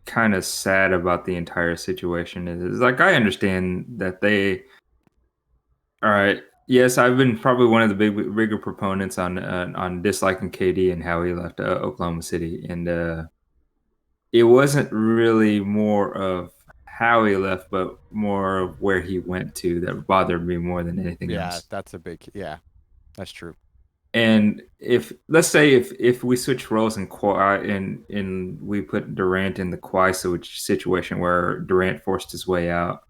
kind of sad about the entire situation is like I understand that all right. Yes, I've been probably one of the bigger proponents on disliking KD and how he left Oklahoma City, and it wasn't really more of how he left, but more of where he went to that bothered me more than anything else. That's that's true. And let's say if we switch roles in Kawhi and we put Durant in the Kawhi situation where Durant forced his way out,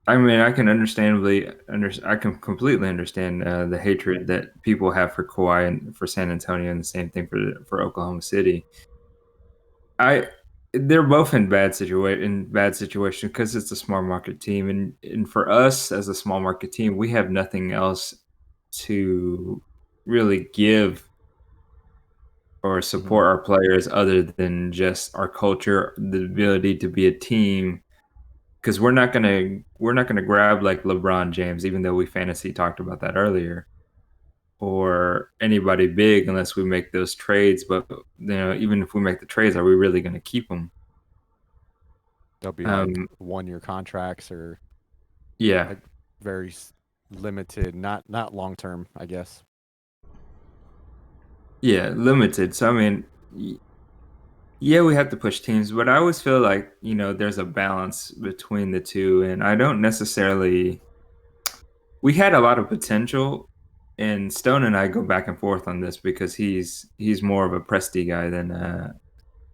I mean, I can I can completely understand the hatred that people have for Kawhi and for San Antonio, and the same thing for Oklahoma City. They're both in bad situation because it's a small market team, and for us as a small market team, we have nothing else to really give or support our players other than just our culture, the ability to be a team. Because we're not gonna grab like LeBron James, even though we fantasy talked about that earlier, or anybody big unless we make those trades. But even if we make the trades, are we really going to keep them? They'll be like 1-year contracts or like very limited, not long term, I guess. Yeah, limited. So I mean, yeah, we have to push teams, but I always feel like there's a balance between the two, and I don't necessarily. We had a lot of potential, and Stone and I go back and forth on this because he's more of a Presti guy than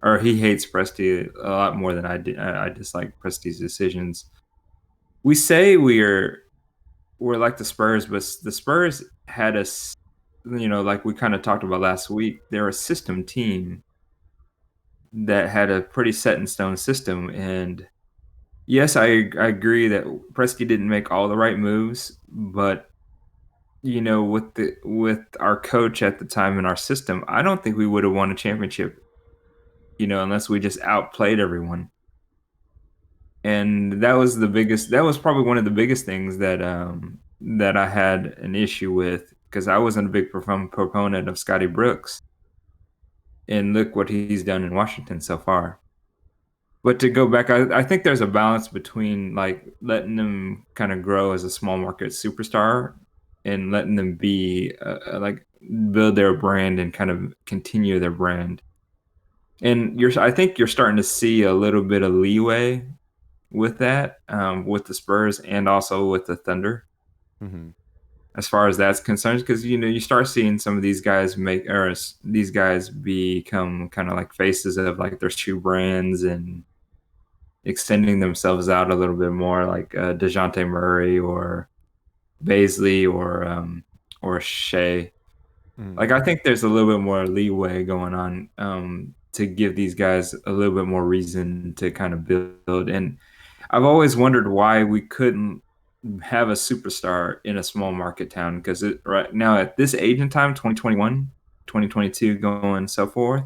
or he hates Presti a lot more than I do. I dislike Presti's decisions. We say we're like the Spurs, but the Spurs had us, like we kind of talked about last week. They're a system team that had a pretty set in stone system, and yes, I agree that Presti didn't make all the right moves, but with our coach at the time in our system, I don't think we would have won a championship, unless we just outplayed everyone. And that was probably one of the biggest things that I had an issue with, because I wasn't a big proponent of Scotty Brooks. And look what he's done in Washington so far. But to go back, I think there's a balance between like letting them kind of grow as a small market superstar and letting them be like build their brand and kind of continue their brand. And I think you're starting to see a little bit of leeway with that, with the Spurs and also with the Thunder, as far as that's concerned, because you start seeing some of these guys become kind of like faces of like their shoe brands and extending themselves out a little bit more, like DeJounte Murray or Baisley or Shea. Like I think there's a little bit more leeway going on to give these guys a little bit more reason to kind of build. And I've always wondered why we couldn't have a superstar in a small market town, because right now at this age and time, 2021, 2022 going so forth.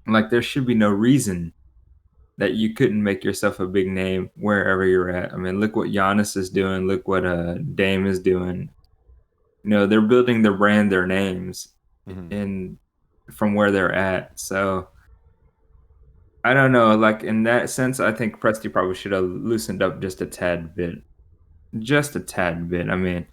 Like, there should be no reason that you couldn't make yourself a big name wherever you're at. I mean, look what Giannis is doing. Look what Dame is doing. They're building their brand, their names, in from where they're at. So I don't know. Like, in that sense, I think Presti probably should have loosened up just a tad bit. Just a tad bit. I mean,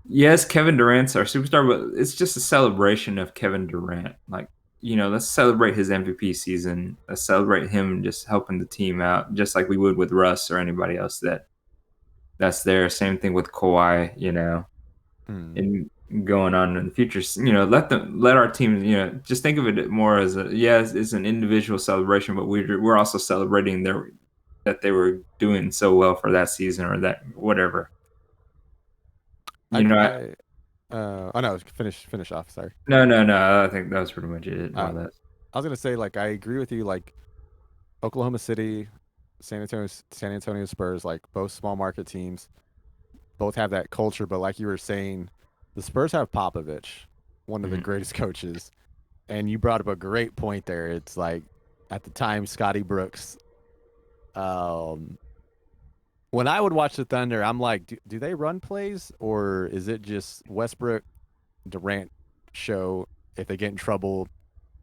yes, Kevin Durant's our superstar, but it's just a celebration of Kevin Durant. Like, let's celebrate his MVP season. Let's celebrate him just helping the team out, just like we would with Russ or anybody else that's there. Same thing with Kawhi, and going on in the future. Let our team, just think of it more as it's an individual celebration, but we're also celebrating that they were doing so well for that season or that whatever. Oh no, finish off. Sorry. No. I think that was pretty much it. I was gonna say, like, I agree with you. Like, Oklahoma City, San Antonio Spurs, like, both small market teams, both have that culture. But like you were saying, the Spurs have Popovich, one of the greatest coaches, and you brought up a great point there. It's like, at the time, Scotty Brooks. When I would watch the Thunder, I'm like, do they run plays, or is it just Westbrook, Durant show? If they get in trouble,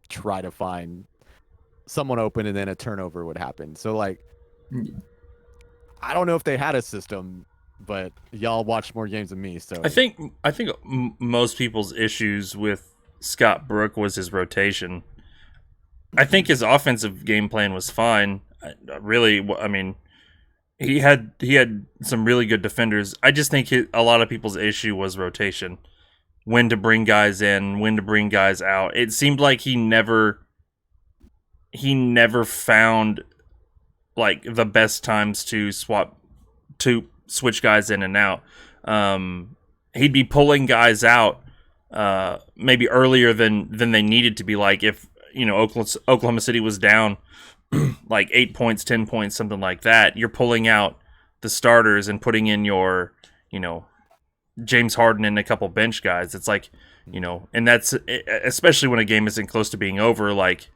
try to find someone open, and then a turnover would happen. So, like, I don't know if they had a system, but y'all watch more games than me. So I think most people's issues with Scott Brook was his rotation. I think his offensive game plan was fine. Really, I mean, he had some really good defenders. I just think a lot of people's issue was rotation. When to bring guys in, when to bring guys out. It seemed like he never found, like, the best times to switch guys in and out. He'd be pulling guys out maybe earlier than they needed to be. Like, if Oklahoma City was down like 8 points, 10 points, something like that, you're pulling out the starters and putting in your, James Harden and a couple bench guys. It's like, and that's especially when a game isn't close to being over. Like,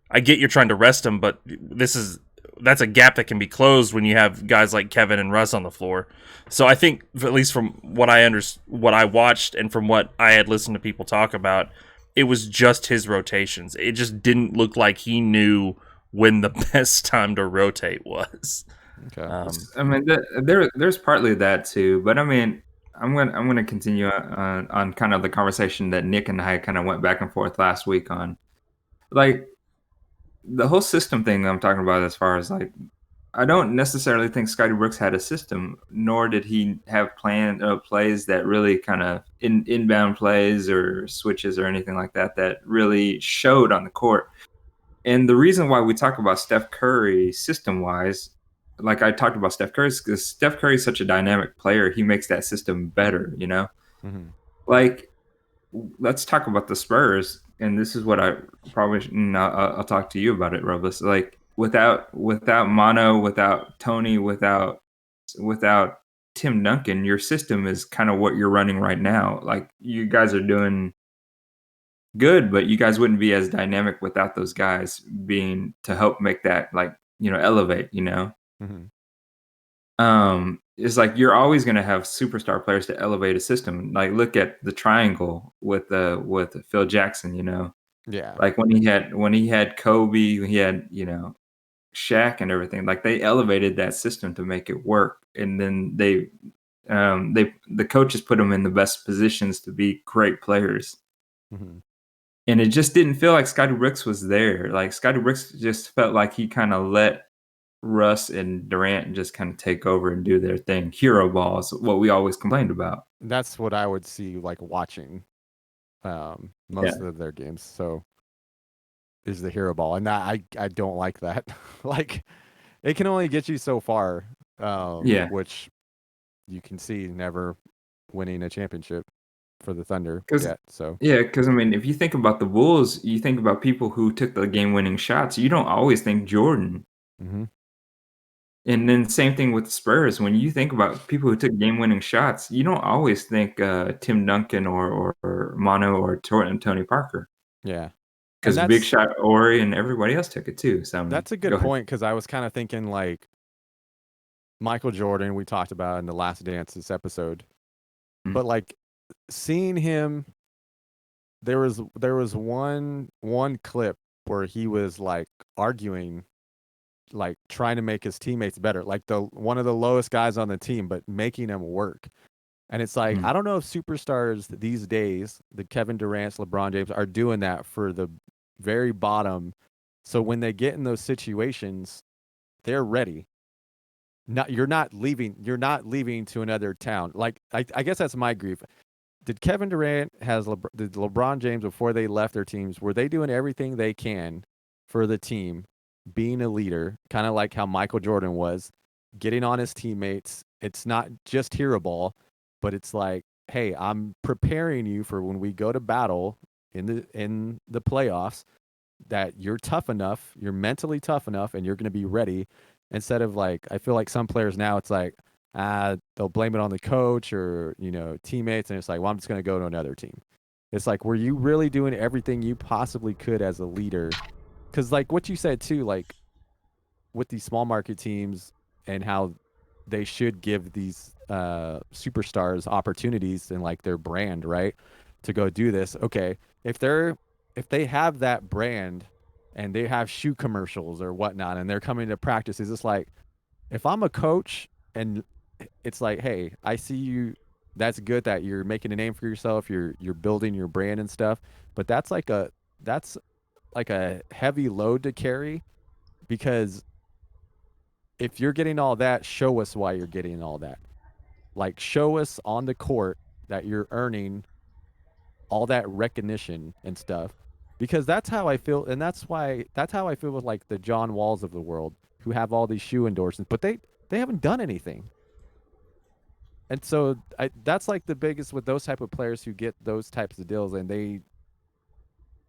I get you're trying to rest them, but that's a gap that can be closed when you have guys like Kevin and Russ on the floor. So I think, at least from what I watched and from what I had listened to people talk about, it was just his rotations. It just didn't look like he knew when the best time to rotate was. Okay. I mean, there's partly that too, but I mean, I'm gonna continue on kind of the conversation that Nick and I kind of went back and forth last week on, like, the whole system thing that I'm talking about. As far as, like, I don't necessarily think Scotty Brooks had a system, nor did he have plays that really kind of inbound plays or switches or anything like that really showed on the court. And the reason why we talk about Steph Curry system-wise, like I talked about Steph Curry, is because Steph Curry is such a dynamic player. He makes that system better, Like, let's talk about the Spurs, and this is what I probably I'll talk to you about it, Robles. Like, without Mono, without Tony, without Tim Duncan, your system is kind of what you're running right now. Like, you guys are doing good, but you guys wouldn't be as dynamic without those guys being to help make that, like, elevate. It's like you're always going to have superstar players to elevate a system. Like, look at the triangle with Phil Jackson. Yeah. Like, when he had Kobe, he had Shaq and everything. Like, they elevated that system to make it work, and then the coaches put them in the best positions to be great players. And it just didn't feel like Scotty Brooks was there. Like, Scotty Brooks just felt like he kind of let Russ and Durant just kind of take over and do their thing. Hero ball is what we always complained about. That's what I would see, like, watching most of their games. So, is the hero ball, and I don't like that. Like, it can only get you so far. Which you can see never winning a championship for the Thunder yet. So because I mean, if you think about the Bulls, you think about people who took the game-winning shots. You don't always think Jordan. And then same thing with the Spurs. When you think about people who took game-winning shots, you don't always think Tim Duncan or Mono or Tony Parker, Yeah. And because Big Shot Ori and everybody else took it too. So that's a go good ahead. point, because I was kind of thinking like Michael Jordan, we talked about in the Last Dance this episode. Mhm. But like seeing him, there was one clip where he was like arguing, like trying to make his teammates better, like the one of the lowest guys on the team, but making them work. And it's like, Mhm. I don't know if superstars these days, the Kevin Durant's, LeBron James, are doing that for the very bottom. So when they get in those situations, they're ready. You're not leaving. You're not leaving to another town. Like I guess that's my grief. Did Kevin Durant did LeBron James, before they left their teams, were they doing everything they can for the team, being a leader, kind of like how Michael Jordan was, getting on his teammates? It's not just hero ball, but it's like, hey, I'm preparing you for when we go to battle in the playoffs, that you're tough enough, you're mentally tough enough, and you're going to be ready. Instead of like, I feel like some players now, it's like, they'll blame it on the coach or, teammates, and it's like, well, I'm just going to go to another team. It's like, were you really doing everything you possibly could as a leader? Because like what you said too, like with these small market teams and how they should give these superstars opportunities and like their brand, right, to go do this. Okay, if they have that brand and they have shoe commercials or whatnot, and they're coming to practice, is this like, if I'm a coach and it's like, hey, I see you. That's good that you're making a name for yourself. You're building your brand and stuff. But that's like a heavy load to carry, because if you're getting all that, show us why you're getting all that. Like, show us on the court that you're earning all that recognition and stuff. Because that's how I feel, and that's how I feel with like the John Walls of the world, who have all these shoe endorsements, but they haven't done anything. And so that's like the biggest with those type of players who get those types of deals, and they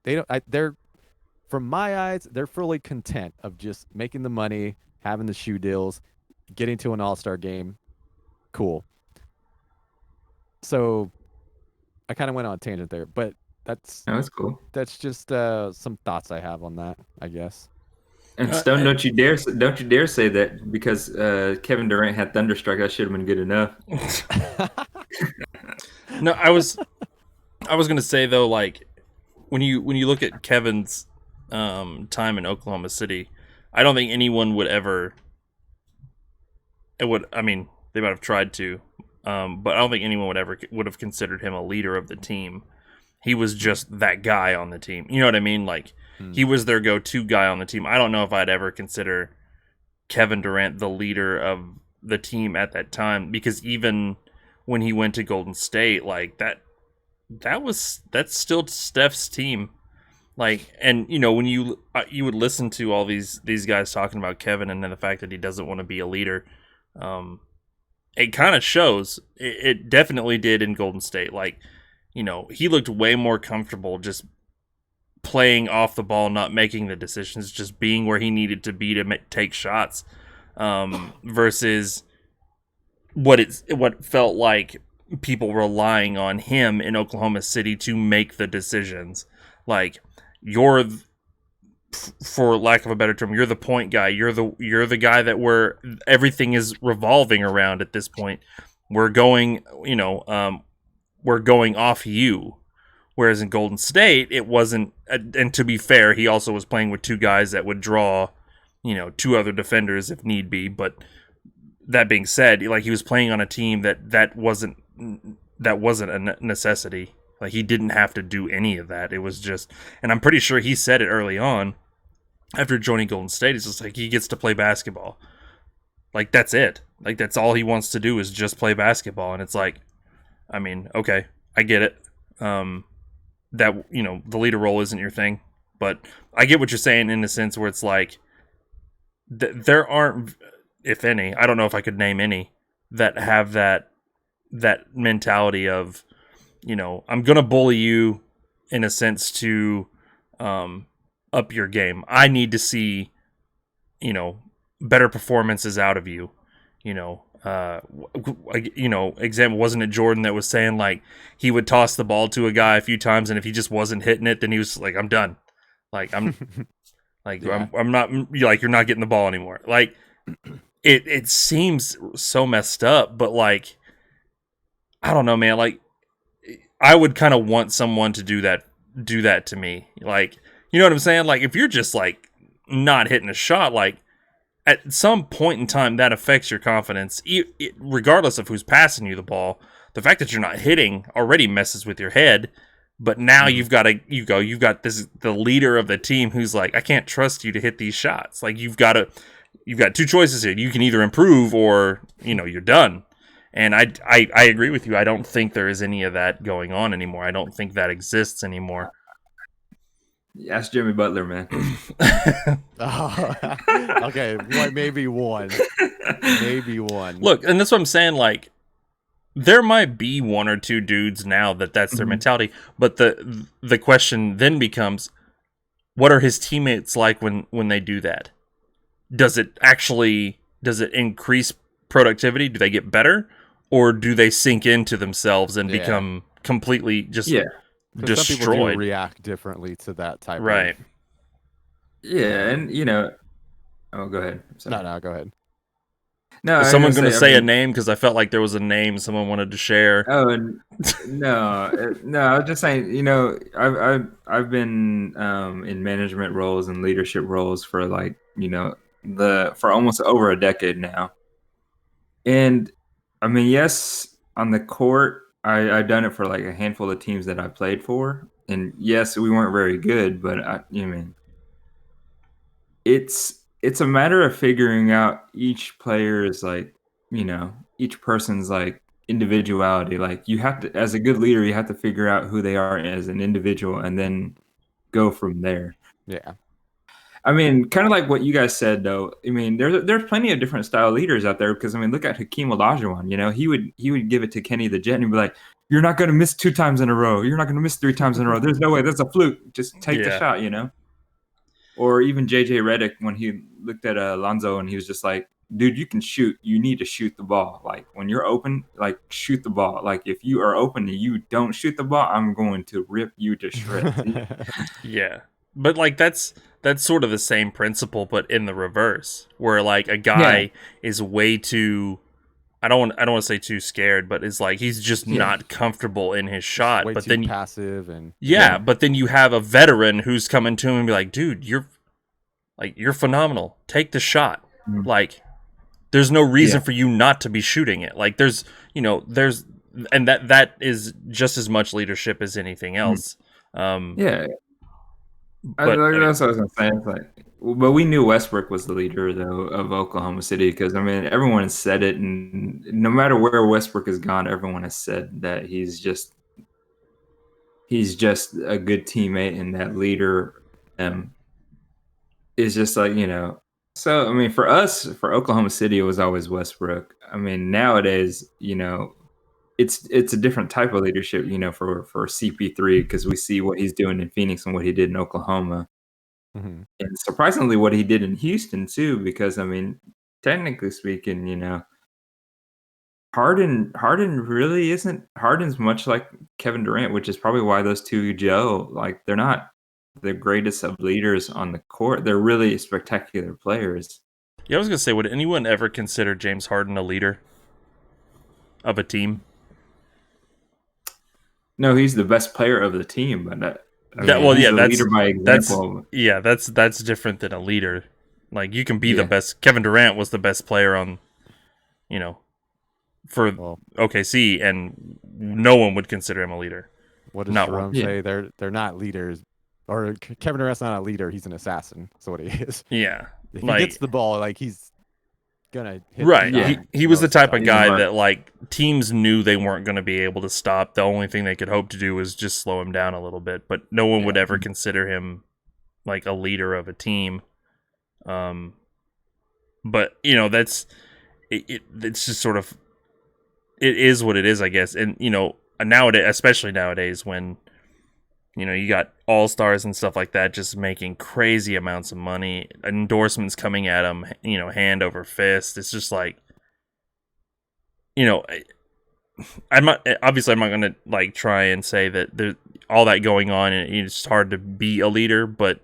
don't. They're, from my eyes, they're fully content of just making the money, having the shoe deals, getting to an All-Star game. Cool. So I kind of went on a tangent there, but that's That's cool. that's just some thoughts I have on that, I guess. And Stone, don't you dare say that because Kevin Durant had Thunderstruck. That should have been good enough. No, I was gonna say though, like when you look at Kevin's time in Oklahoma City, I don't think anyone would ever. It would. I mean, they might have tried to, but I don't think anyone would have considered him a leader of the team. He was just that guy on the team. You know what I mean? Like he was their go-to guy on the team. I don't know if I'd ever consider Kevin Durant the leader of the team at that time, because even when he went to Golden State, like that's still Steph's team. Like, and when you would listen to all these guys talking about Kevin, and then the fact that he doesn't want to be a leader, it kind of shows. It definitely did in Golden State. Like, he looked way more comfortable just playing off the ball, not making the decisions, just being where he needed to be to take shots, versus what felt like people relying on him in Oklahoma City to make the decisions. Like, for lack of a better term, you're the point guy. You're the guy that where everything is revolving around at this point. We're going, we're going off you. Whereas in Golden State, it wasn't. And to be fair, he also was playing with two guys that would draw, two other defenders if need be. But that being said, like, he was playing on a team that wasn't a necessity. Like, he didn't have to do any of that. It was just, and I'm pretty sure he said it early on after joining Golden State. It's just like he gets to play basketball. Like, that's it. Like, that's all he wants to do is just play basketball. And it's like, I mean, okay, I get it. That, the leader role isn't your thing, but I get what you're saying in the sense where it's like there aren't, if any, I don't know if I could name any that have that mentality of, I'm gonna bully you in a sense to up your game. I need to see, better performances out of you. Example, wasn't it Jordan that was saying like he would toss the ball to a guy a few times, and if he just wasn't hitting it, then he was like, I'm done. Like I'm I'm not, like, you're not getting the ball anymore. Like it seems so messed up, but like, I don't know, man. Like I would kind of want someone to do that to me. Like, you know what I'm saying? Like if you're just like not hitting a shot, like at some point in time, that affects your confidence, regardless of who's passing you the ball. The fact that you're not hitting already messes with your head. But now you've got the leader of the team who's like, I can't trust you to hit these shots. Like you've got two choices here. You can either improve or, you're done. And I agree with you. I don't think there is any of that going on anymore. I don't think that exists anymore. Ask Jimmy Butler, man. Okay, maybe one. Maybe one. Look, and that's what I'm saying. Like, there might be one or two dudes now that's their mentality, but the question then becomes, what are his teammates like when they do that? Does it increase productivity? Do they get better, or do they sink into themselves and become completely just destroyed? Some people do react differently to that type right. of... Yeah, and oh, go ahead. No, go ahead. No, is someone going to say a name? Because I felt like there was a name someone wanted to share. Oh no, I was just saying. I've been in management roles and leadership roles for for almost over a decade now. And I mean, yes, on the court, I've done it for like a handful of teams that I played for, and yes, we weren't very good, but it's a matter of figuring out each player's each person's like individuality. Like you have to, as a good leader, you have to figure out who they are as an individual and then go from there. Yeah. I mean, kind of like what you guys said, though. I mean, there's plenty of different style leaders out there. Because I mean, look at Hakeem Olajuwon. He would give it to Kenny the Jet and he'd be like, "You're not going to miss 2 times in a row. You're not going to miss 3 times in a row. There's no way. That's a fluke. Just take the shot." Or even JJ Redick when he looked at Alonzo and he was just like, "Dude, you can shoot. You need to shoot the ball. Like when you're open, like shoot the ball. Like if you are open and you don't shoot the ball, I'm going to rip you to shreds." Yeah, but like that's sort of the same principle, but in the reverse, where like a guy is way too, I don't want to say too scared, but is like he's just not comfortable in his shot. Way but too then passive and but then you have a veteran who's coming to him and be like, "Dude, you're phenomenal. Take the shot." Mm-hmm. Like there's no reason for you not to be shooting it. Like there's and that is just as much leadership as anything else. But that's what I was saying. But we knew Westbrook was the leader, though, of Oklahoma City because, I mean, everyone has said it, and no matter where Westbrook has gone, everyone has said that he's just a good teammate and that leader is just like, So, I mean, for us, for Oklahoma City, it was always Westbrook. I mean, nowadays, it's a different type of leadership, for CP3 because we see what he's doing in Phoenix and what he did in Oklahoma. Mm-hmm. And surprisingly, what he did in Houston too, because I mean, technically speaking, Harden really isn't. Harden's much like Kevin Durant, which is probably why those two gel. Like they're not the greatest of leaders on the court. They're really spectacular players. Yeah, I was gonna say, would anyone ever consider James Harden a leader of a team? No, he's the best player of the team, but that's leader by example. That's different than a leader. Like you can be the best. Kevin Durant was the best player on, for OKC, and no one would consider him a leader. What does Jerome say? They're not leaders, or Kevin Durant's not a leader. He's an assassin. That's what he is. Yeah, if he gets the ball, like he's gonna hit right. He was the type of guy that like teams knew they weren't going to be able to stop. The only thing they could hope to do was just slow him down a little bit. But no one would ever consider him like a leader of a team. But that's it's just sort of it is what it is, I guess. And nowadays, especially nowadays, when you got all-stars and stuff like that just making crazy amounts of money, endorsements coming at them, hand over fist. It's just like, I'm not going to like try and say that there's all that going on and it's hard to be a leader, but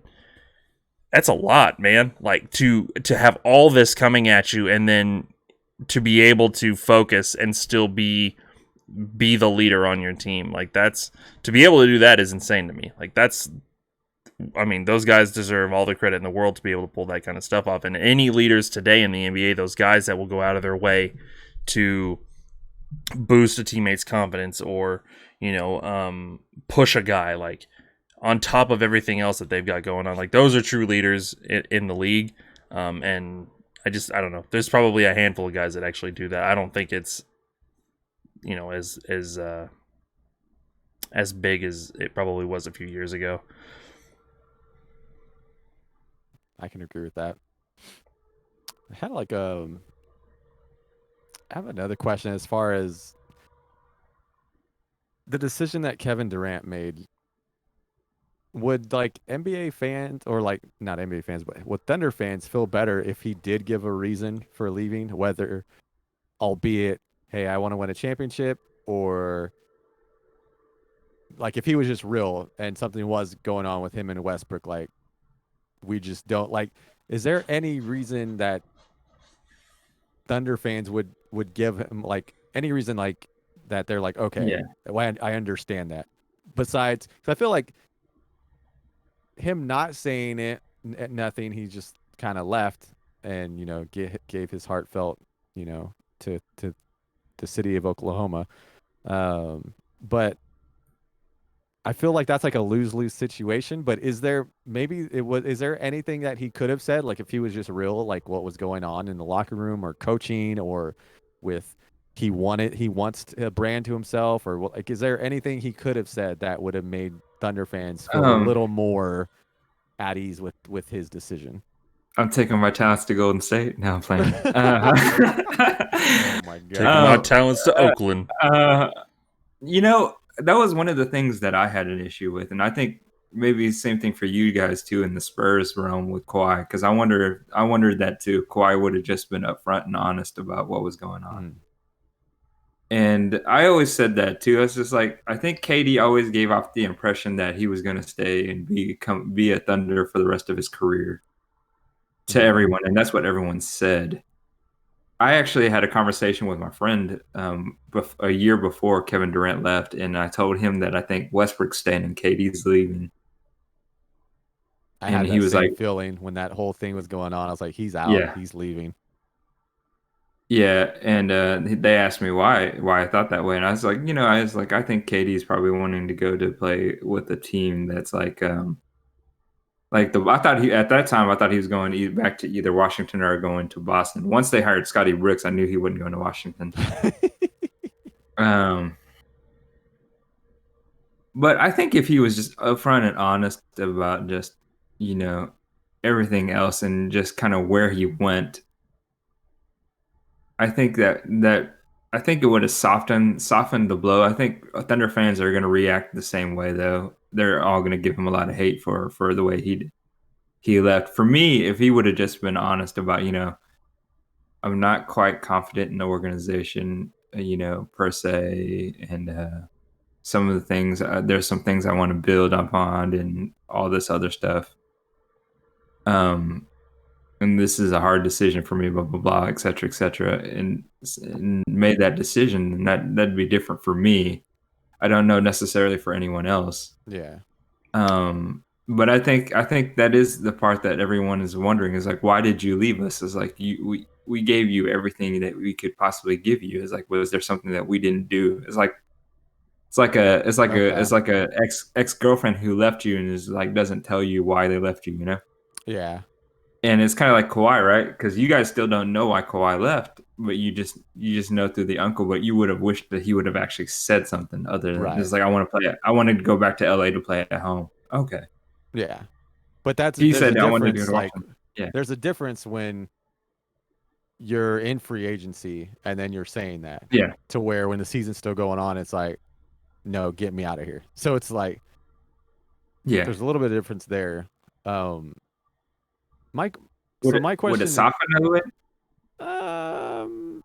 that's a lot, man. Like to have all this coming at you and then to be able to focus and still be the leader on your team. Like to be able to do that is insane to me. Like those guys deserve all the credit in the world to be able to pull that kind of stuff off. And any leaders today in the NBA, those guys that will go out of their way to boost a teammate's confidence or, push a guy like on top of everything else that they've got going on. Like those are true leaders in the league. And I don't know. There's probably a handful of guys that actually do that. I don't think it's, as big as it probably was a few years ago. I can agree with that. I had I have another question as far as the decision that Kevin Durant made. Would like NBA fans or like not NBA fans, but would Thunder fans feel better if he did give a reason for leaving, whether albeit, hey, I want to win a championship, or like if he was just real and something was going on with him and Westbrook, like we just don't like, is there any reason that Thunder fans would give him like any reason like that they're like, okay, I understand that. Besides, because I feel like him not saying it, nothing, he just kind of left and, gave his heartfelt, to the city of Oklahoma. But I feel like that's like a lose-lose situation, but is there anything that he could have said? Like if he was just real, like what was going on in the locker room or coaching or with, he wants a brand to himself, or like, is there anything he could have said that would have made Thunder fans feel a little more at ease with his decision? I'm taking my talents to Golden State. Now I'm playing. Oh my God. Taking my talents to Oakland. That was one of the things that I had an issue with, and I think maybe the same thing for you guys too in the Spurs realm with Kawhi, because I wondered that too. Kawhi would have just been upfront and honest about what was going on. And I always said that too. I was just like, I think KD always gave off the impression that he was going to stay and be a Thunder for the rest of his career to everyone, and that's what everyone said. I actually had a conversation with my friend a year before Kevin Durant left, and I told him that I think Westbrook's staying and KD's leaving. I had that same feeling when that whole thing was going on. I was like, he's out. Yeah. He's leaving. Yeah, and they asked me why I thought that way, and I was like, I think KD's probably wanting to go to play with a team that's like I thought at that time he was going back to either Washington or going to Boston. Once they hired Scotty Brooks, I knew he wouldn't go to Washington. But I think if he was just upfront and honest about just, everything else and just kind of where he went, I think that I think it would have softened the blow. I think Thunder fans are going to react the same way, though. They're all going to give him a lot of hate for the way he left. For me, if he would have just been honest about, I'm not quite confident in the organization, per se, and some of the things, there's some things I want to build upon and all this other stuff. And this is a hard decision for me, blah, blah, blah, et cetera, and made that decision, and that'd be different for me. I don't know necessarily for anyone else. Yeah. But I think that is the part that everyone is wondering is like, why did you leave us? Is like we gave you everything that we could possibly give you. Is like, was there something that we didn't do? It's like a ex-girlfriend who left you and is like doesn't tell you why they left you, Yeah. And it's kind of like Kawhi, right? Because you guys still don't know why Kawhi left, but you just know through the uncle. But you would have wished that he would have actually said something other than just like, I want to go back to LA to play at home. Okay. Yeah, but he said I want to go to Washington. There's a difference when you're in free agency and then you're saying that. Yeah. To where when the season's still going on, it's like, no, get me out of here. So it's like, Yeah. There's a little bit of difference there. Mike, Would so it, my would it question, soften a little bit? um,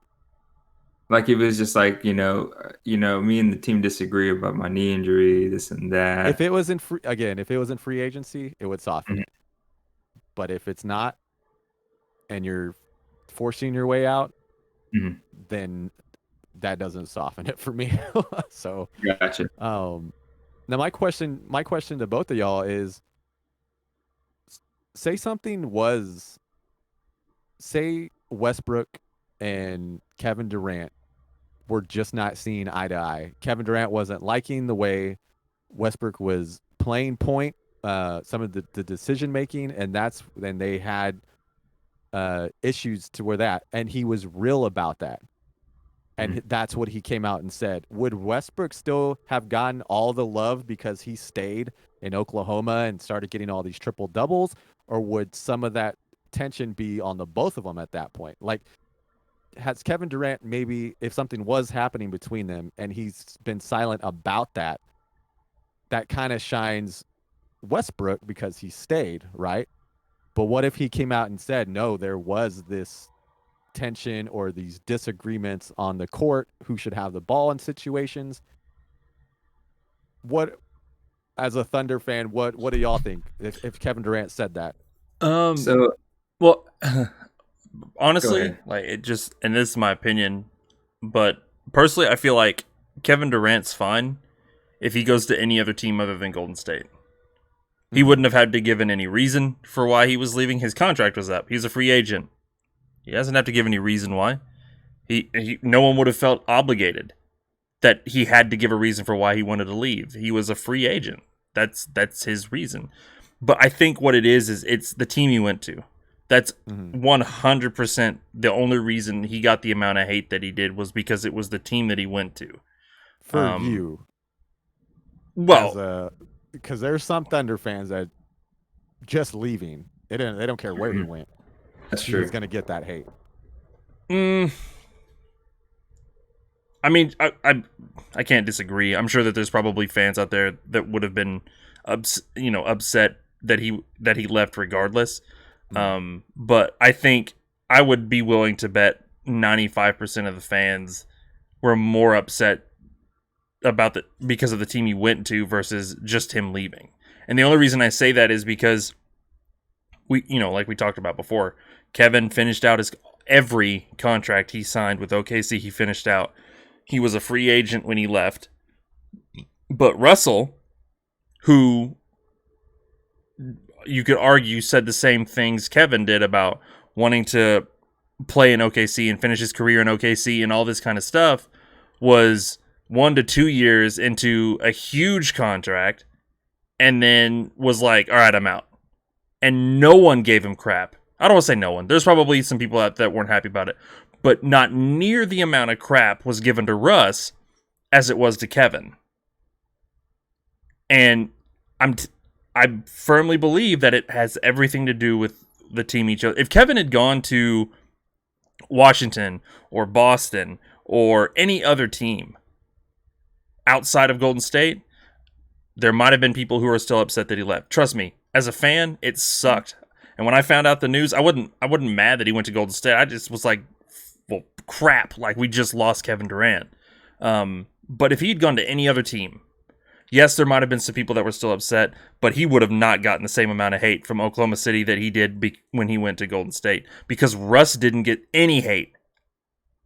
Like if it was just like, me and the team disagree about my knee injury, this and if that. it was in free agency, it would soften Mhm. it. But if it's not, and you're forcing your way out, Mhm. then that doesn't soften it for me. So, Gotcha. now my question to both of y'all is, say something was, say Westbrook and Kevin Durant were just not seeing eye to eye. Kevin Durant wasn't liking the way Westbrook was playing point, some of the decision making, and then they had issues to where that, and he was real about that. And Mhm. that's what he came out and said. Would Westbrook still have gotten all the love because he stayed in Oklahoma and started getting all these triple doubles, or would some of that tension be on the both of them at that point? Like, has Kevin Durant, maybe if something was happening between them and he's been silent about that, that kind of shines Westbrook because he stayed, right? But what if he came out and said, no, there was this tension or these disagreements on the court, who should have the ball in situations? What, as a Thunder fan, what do y'all think if Kevin Durant said that? So Well, go honestly, ahead. like it just, and this is my opinion, but personally, I feel like Kevin Durant's fine if he goes to any other team other than Golden State. He Mhm. wouldn't have had to give any reason for why he was leaving. His contract was up. He's a free agent. He doesn't have to give any reason why. No one would have felt obligated that he had to give a reason for why he wanted to leave. He was a free agent. That's his reason. But I think what it is it's the team he went to. That's Mhm. 100% the only reason he got the amount of hate that he did was because it was the team that he went to. For you, as Well, a, because there's some Thunder fans that just leaving, they don't care where he Mhm. went. That's He was true. going to get that hate. mm, I mean, I can't disagree. I'm sure that there's probably fans out there that would have been, upset that he left regardless. But I think I would be willing to bet 95% of the fans were more upset about because of the team he went to versus just him leaving. And the only reason I say that is because like we talked about before, Kevin finished out every contract he signed with OKC. He finished out. He was a free agent when he left. But Russell, who you could argue said the same things Kevin did about wanting to play in OKC and finish his career in OKC and all this kind of stuff, was 1 to 2 years into a huge contract and then was like, all right, I'm out. And no one gave him crap. I don't want to say no one. There's probably some people out that weren't happy about it. But not near the amount of crap was given to Russ as it was to Kevin. And I firmly believe that it has everything to do with the team each other. If Kevin had gone to Washington or Boston or any other team outside of Golden State, there might have been people who are still upset that he left. Trust me, as a fan, it sucked. And when I found out the news, I wasn't mad that he went to Golden State. I just was like, well, crap, like we just lost Kevin Durant. But if he'd gone to any other team, yes, there might have been some people that were still upset, but he would have not gotten the same amount of hate from Oklahoma City that he did when he went to Golden State, because Russ didn't get any hate,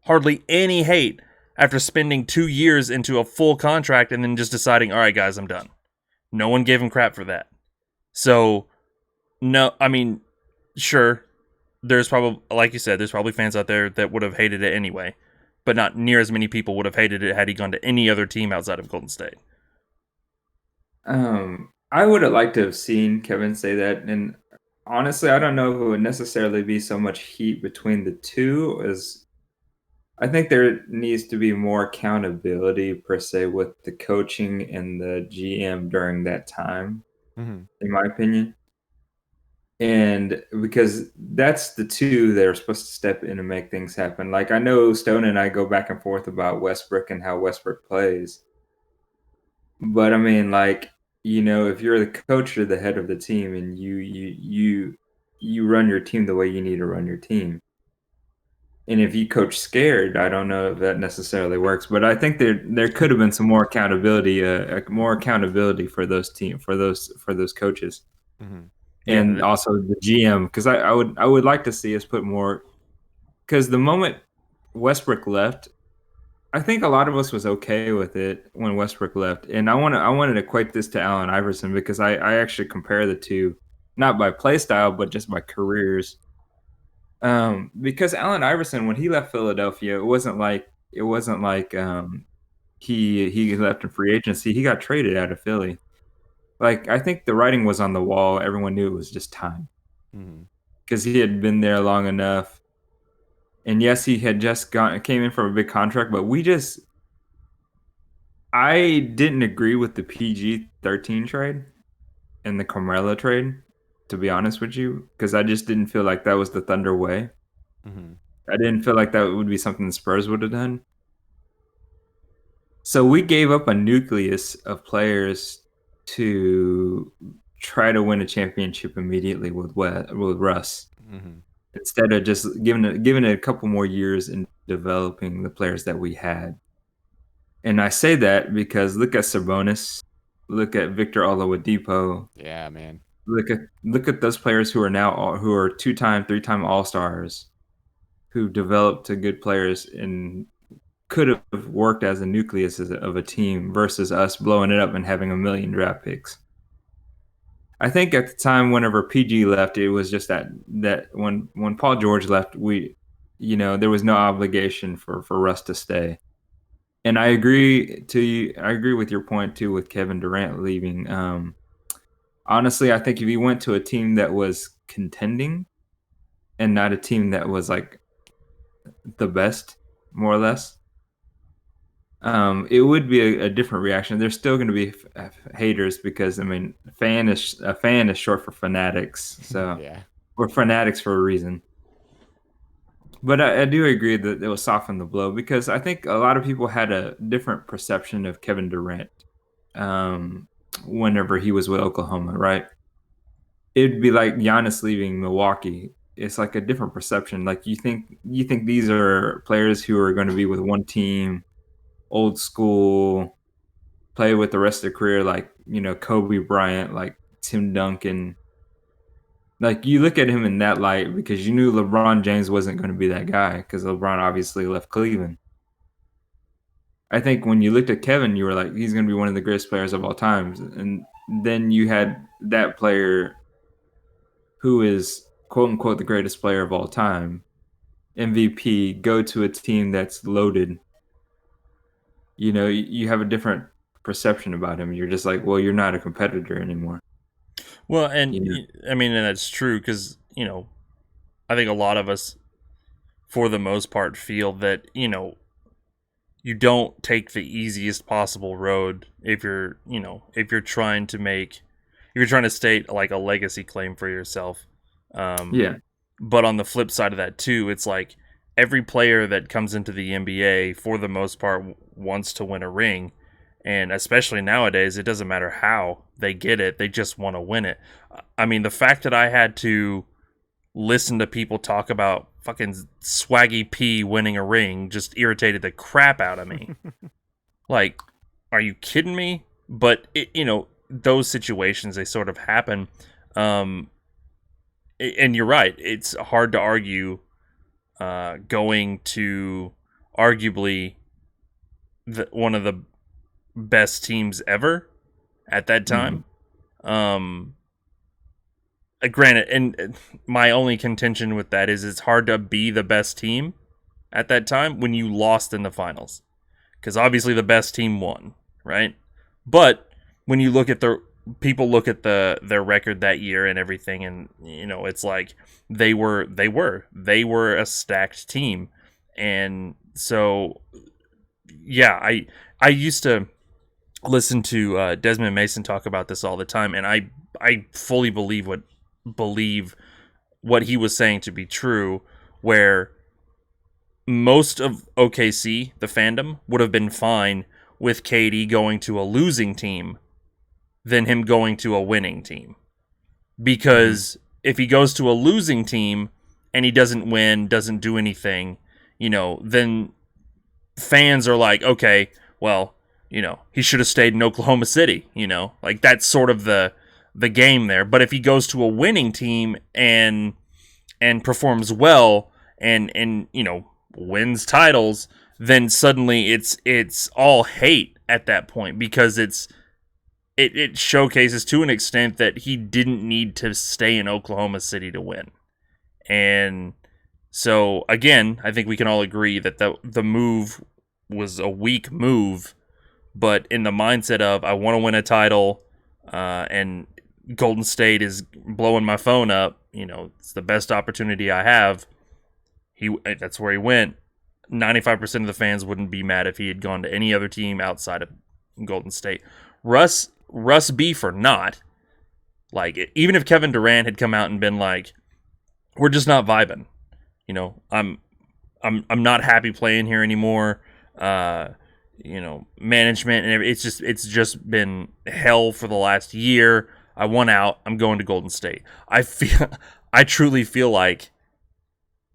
hardly any hate, after spending 2 years into a full contract and then just deciding, all right, guys, I'm done. No one gave him crap for that. So, no, I mean, sure, there's probably, like you said, there's probably fans out there that would have hated it anyway, but not near as many people would have hated it had he gone to any other team outside of Golden State. I would have liked to have seen Kevin say that, and honestly, I don't know if it would necessarily be so much heat between the two as I think there needs to be more accountability per se with the coaching and the GM during that time, Mhm. in my opinion. And because that's the two that are supposed to step in and make things happen. Like I know Stone and I go back and forth about Westbrook and how Westbrook plays. But I mean, like if you're the coach or the head of the team and you run your team the way you need to run your team. And if you coach scared, I don't know if that necessarily works. But I think there could have been some more accountability, for those coaches, Mhm. and Yeah, also the GM. Because I would like to see us put more. Because the moment Westbrook left, I think a lot of us was okay with it when Westbrook left, and I wanted to equate this to Allen Iverson because I actually compare the two, not by play style, but just by careers. Because Allen Iverson, when he left Philadelphia, it wasn't like he left in free agency. He got traded out of Philly. Like I think the writing was on the wall. Everyone knew it was just time Mhm. because he had been there long enough. And yes, he had just came in from a big contract, but I didn't agree with the PG-13 trade and the Carmelo trade, to be honest with you, because I just didn't feel like that was the Thunder way. Mhm. I didn't feel like that would be something the Spurs would have done. So we gave up a nucleus of players to try to win a championship immediately with Russ, Mhm. instead of just giving it a couple more years in developing the players that we had. And I say that because look at Sabonis, look at Victor Oladipo, Yeah, man. look at those players who are two-time, three-time All-Stars, who developed to good players and could have worked as a nucleus of a team versus us blowing it up and having a million draft picks. I think at the time, whenever PG left, it was just that when Paul George left, there was no obligation for Russ to stay. And I agree with your point too with Kevin Durant leaving. Honestly, I think if he went to a team that was contending and not a team that was like the best, more or less, it would be a different reaction. There's still going to be haters because I mean, a fan is short for fanatics, so Yeah. we're fanatics for a reason. But I do agree that it will soften the blow because I think a lot of people had a different perception of Kevin Durant um, whenever he was with Oklahoma, right? It'd be like Giannis leaving Milwaukee. It's like a different perception. Like you think these are players who are going to be with one team, old school, play with the rest of their career, like Kobe Bryant, like Tim Duncan. Like you look at him in that light because you knew LeBron James wasn't going to be that guy because LeBron obviously left Cleveland. I think when you looked at Kevin, you were like, he's going to be one of the greatest players of all times. And then you had that player who is quote unquote the greatest player of all time, MVP, go to a team that's loaded. You have a different perception about him. You're just like, well, you're not a competitor anymore. well, You know? I mean, and that's true because I think a lot of us, for the most part, feel that you don't take the easiest possible road if you're trying to state like a legacy claim for yourself. Um, Yeah. but on the flip side of that too, it's like every player that comes into the NBA for the most part wants to win a ring, and especially nowadays, it doesn't matter how they get it; they just want to win it. I mean, the fact that I had to listen to people talk about fucking Swaggy P winning a ring just irritated the crap out of me. Like, are you kidding me? But those situations, they sort of happen. Um, and you're right. It's hard to argue going to arguably one of the best teams ever at that time. Mhm. Granted, and my only contention with that is it's hard to be the best team at that time when you lost in the finals, because obviously the best team won, right? But when you look at look at their record that year and everything, and it's like they were a stacked team, and so yeah, I used to listen to Desmond Mason talk about this all the time, and I fully believe what he was saying to be true, where most of OKC, the fandom, would have been fine with KD going to a losing team than him going to a winning team. Because if he goes to a losing team and he doesn't win, doesn't do anything, then fans are like, okay, well, he should have stayed in Oklahoma City, like that's sort of the game there. But if he goes to a winning team and performs well and wins titles, then suddenly it's all hate at that point, because it showcases to an extent that he didn't need to stay in Oklahoma City to win. And so again, I think we can all agree that the move was a weak move, but in the mindset of I want to win a title, and Golden State is blowing my phone up, it's the best opportunity I have. That's where he went. 95% of the fans wouldn't be mad if he had gone to any other team outside of Golden State. Russ beef or not, like even if Kevin Durant had come out and been like, we're just not vibing, I'm not happy playing here anymore, management and it's just been hell for the last year. I want out. I'm going to Golden State. I truly feel like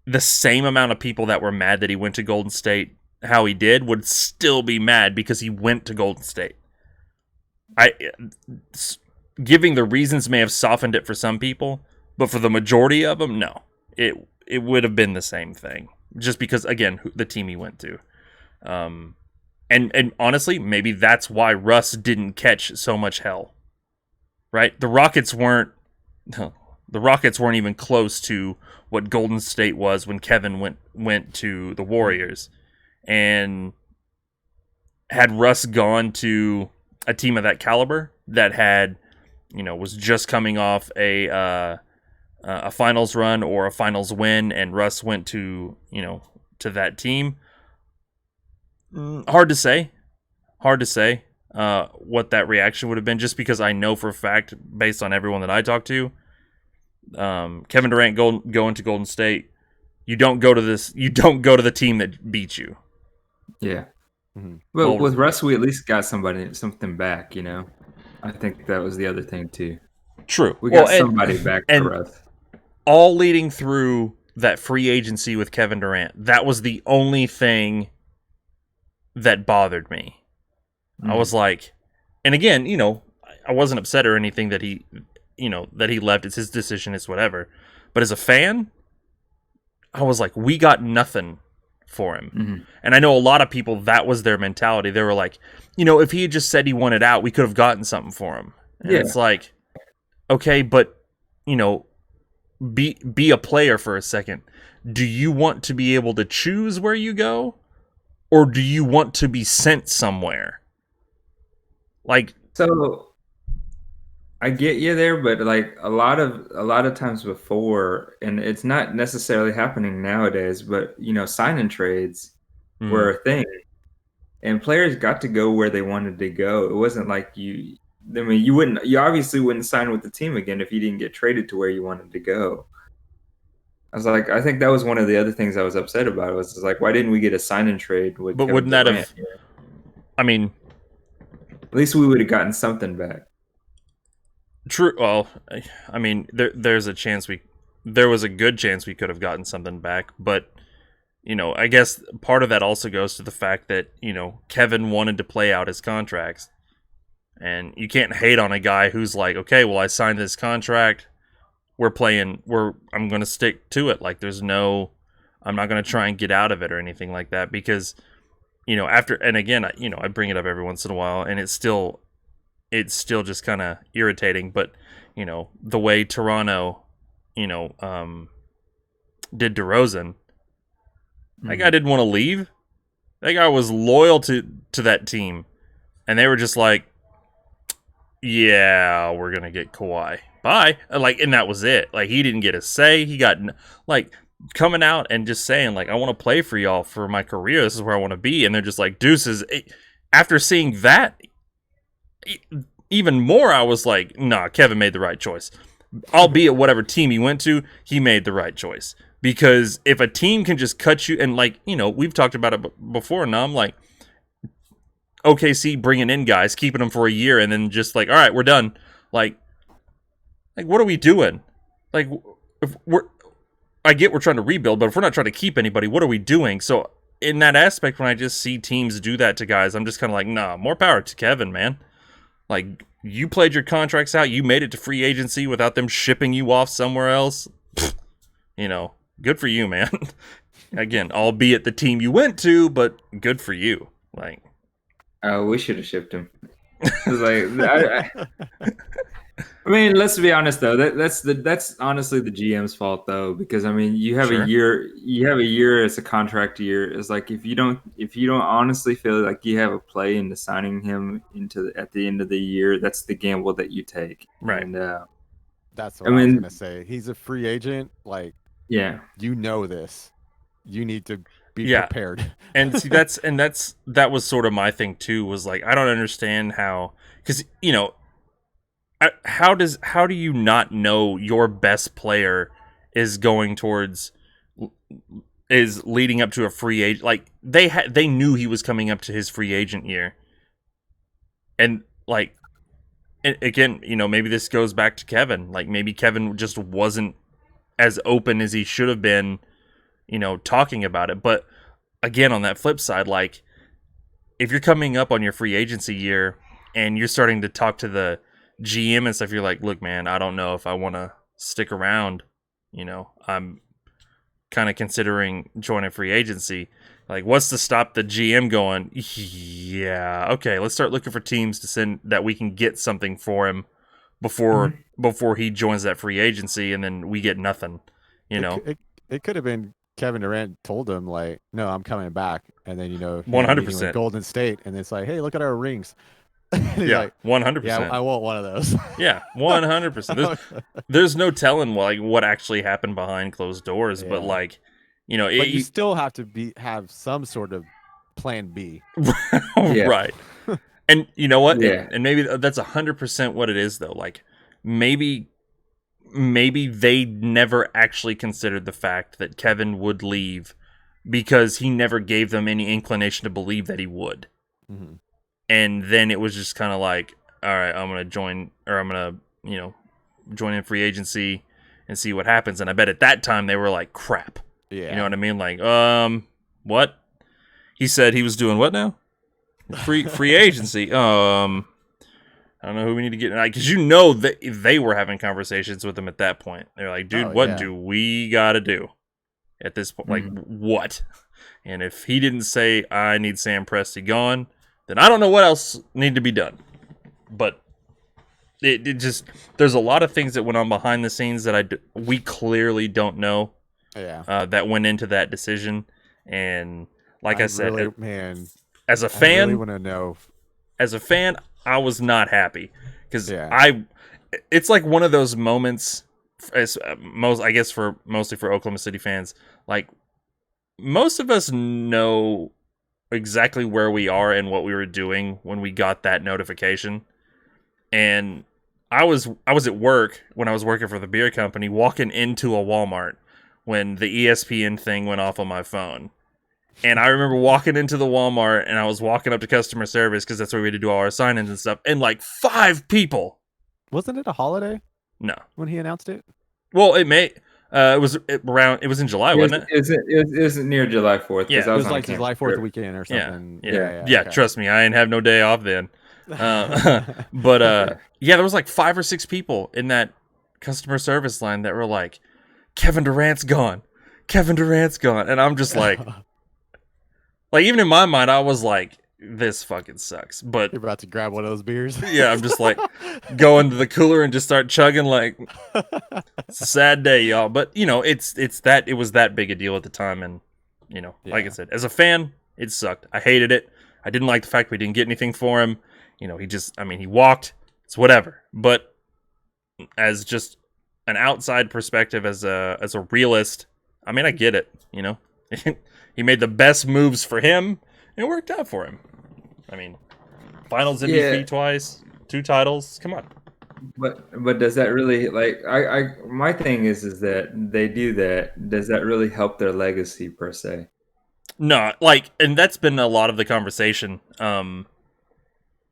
the same amount of people that were mad that he went to Golden State, how he did, would still be mad because he went to Golden State. Giving the reasons may have softened it for some people, but for the majority of them, no. It would have been the same thing, just because, again, the team he went to. And honestly, maybe that's why Russ didn't catch so much hell. Right? The Rockets weren't even close to what Golden State was when Kevin went to the Warriors. And had Russ gone to a team of that caliber that had, was just coming off a finals run or a finals win, and Russ went to, to that team, hard to say what that reaction would have been, just because I know for a fact, based on everyone that I talked to, Kevin Durant going to Golden State, you don't go to the team that beat you. Yeah. Mm-hmm. Well, with Russ, we at least got something back, I think that was the other thing too. True. We got somebody back for Russ. All leading through that free agency with Kevin Durant, that was the only thing that bothered me. I was like, and again, I wasn't upset or anything that he left. It's his decision, it's whatever. But as a fan, I was like, we got nothing for him. Mm-hmm. And I know a lot of people, that was their mentality. They were like, if he had just said he wanted out, we could have gotten something for him. And it's like, okay, but, be a player for a second. Do you want to be able to choose where you go? Or do you want to be sent somewhere? So I get you there, but like a lot of times before, and it's not necessarily happening nowadays, but sign and trades were a thing, and players got to go where they wanted to go. It wasn't like you obviously wouldn't sign with the team again if you didn't get traded to where you wanted to go. I was like, I think that was one of the other things I was upset about. It was like, why didn't we get a sign and trade with? But Kevin wouldn't that Durant? have? I mean, at least we would have gotten something back. True. Well, I mean, there's a chance there was a good chance we could have gotten something back, but I guess part of that also goes to the fact that Kevin wanted to play out his contracts, and you can't hate on a guy who's like, okay, well, I signed this contract. I'm going to stick to it. Like, I'm not going to try and get out of it or anything like that, because after, and again, I bring it up every once in a while, and it's still just kind of irritating, but the way Toronto did DeRozan, that guy didn't want to leave. That guy was loyal to that team, and they were just like, yeah, we're gonna get Kawhi, bye. And that was it. Like, he didn't get a say. He got coming out and just saying, like, I want to play for y'all for my career. This is where I want to be. And they're just like, deuces. After seeing that, even more, I was like, nah, Kevin made the right choice. Albeit whatever team he went to, he made the right choice. Because if a team can just cut you, and we've talked about it before, and I'm like, OKC bringing in guys, keeping them for a year, and then just like, all right, we're done. Like what are we doing? Like, I get we're trying to rebuild, but if we're not trying to keep anybody, what are we doing? So in that aspect, when I just see teams do that to guys, I'm just kind of like, nah, more power to Kevin, man. Like, you played your contracts out, you made it to free agency without them shipping you off somewhere else. You know, good for you, man. Again, albeit the team you went to, but good for you. Like, we should have shipped him. I mean, let's be honest though. That's honestly the GM's fault though, because I mean, you have a year as a contract year. It's like if you don't honestly feel like you have a play into signing him at the end of the year, that's the gamble that you take. Right. And that's what I was gonna say. He's a free agent. Like, yeah, you know this. You need to be prepared. And see, that was sort of my thing too. Was like, I don't understand how, because you know. How do you not know your best player is leading up to a free agent? Like they knew he was coming up to his free agent year, and like, again, you know, maybe this goes back to Kevin. Like maybe Kevin just wasn't as open as he should have been, you know, talking about it. But again, on that flip side, like if you're coming up on your free agency year and you're starting to talk to the GM and stuff, you're like, look, man, I don't know if I want to stick around. You know, I'm kind of considering joining free agency. Like, what's to stop the GM going, yeah, okay, let's start looking for teams to send that we can get something for him before he joins that free agency, and then we get nothing. You know, it could have been Kevin Durant told him like, no, I'm coming back, and then 100% Golden State, and it's like, hey, look at our rings. Yeah, 100%. Yeah, I want one of those. Yeah, 100%. There's no telling like what actually happened behind closed doors, but like, you know, but you still have to have some sort of plan B. Right. And you know what? Yeah. And maybe that's 100% what it is, though. Like maybe they never actually considered the fact that Kevin would leave because he never gave them any inclination to believe that he would. Mm-hmm. And then it was just kind of like, all right, I'm going to join in free agency and see what happens. And I bet at that time they were like, crap. Yeah. You know what I mean? Like, what? He said he was doing what now? Free agency. I don't know who we need to get. Because you know that they were having conversations with him at that point. They're like, dude, what do we got to do at this point? Like, what? And if he didn't say, I need Sam Presti gone, then I don't know what else need to be done. But it just, there's a lot of things that went on behind the scenes that we clearly don't know. Yeah. That went into that decision. And like I said, really, man, as a fan, I really want to know. As a fan, I was not happy because it's like one of those moments. I guess mostly for Oklahoma City fans, like most of us know exactly where we are and what we were doing when we got that notification. And I was at work when I was working for the beer company, walking into a Walmart when the ESPN thing went off on my phone. And I remember walking into the Walmart and I was walking up to customer service because that's where we had to do all our sign-ins and stuff. And like 5 people. Wasn't it a holiday? No. When he announced it? Well, it may. It was in July, wasn't it? It was near July 4th. Yeah, it was like July 4th weekend or something. Yeah. Okay. Trust me, I didn't have no day off then. But there was like 5 or 6 people in that customer service line that were like, Kevin Durant's gone. And I'm just like, even in my mind, I was like, this fucking sucks. But you're about to grab one of those beers. Yeah, I'm just like, go into the cooler and just start chugging. Like, it's a sad day, y'all. But you know, it was that big a deal at the time, and you know, like I said, as a fan, it sucked. I hated it. I didn't like the fact we didn't get anything for him. You know, he walked. It's whatever. But as just an outside perspective, as a realist, I mean, I get it. You know, he made the best moves for him. It worked out for him. I mean, Finals MVP twice, 2 titles. Come on. But does that really, like, my thing is that they do that. Does that really help their legacy per se? No, like, and that's been a lot of the conversation.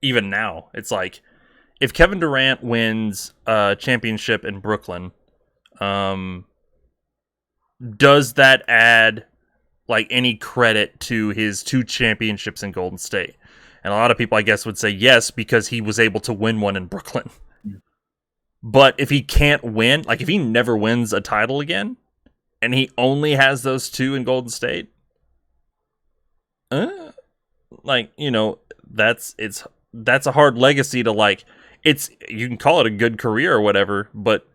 even now, it's like if Kevin Durant wins a championship in Brooklyn, does that add like any credit to his 2 championships in Golden State? And a lot of people, I guess, would say yes, because he was able to win one in Brooklyn. But if he can't win, like if he never wins a title again, and he only has those 2 in Golden State, like, you know, that's a hard legacy to like. You can call it a good career or whatever, but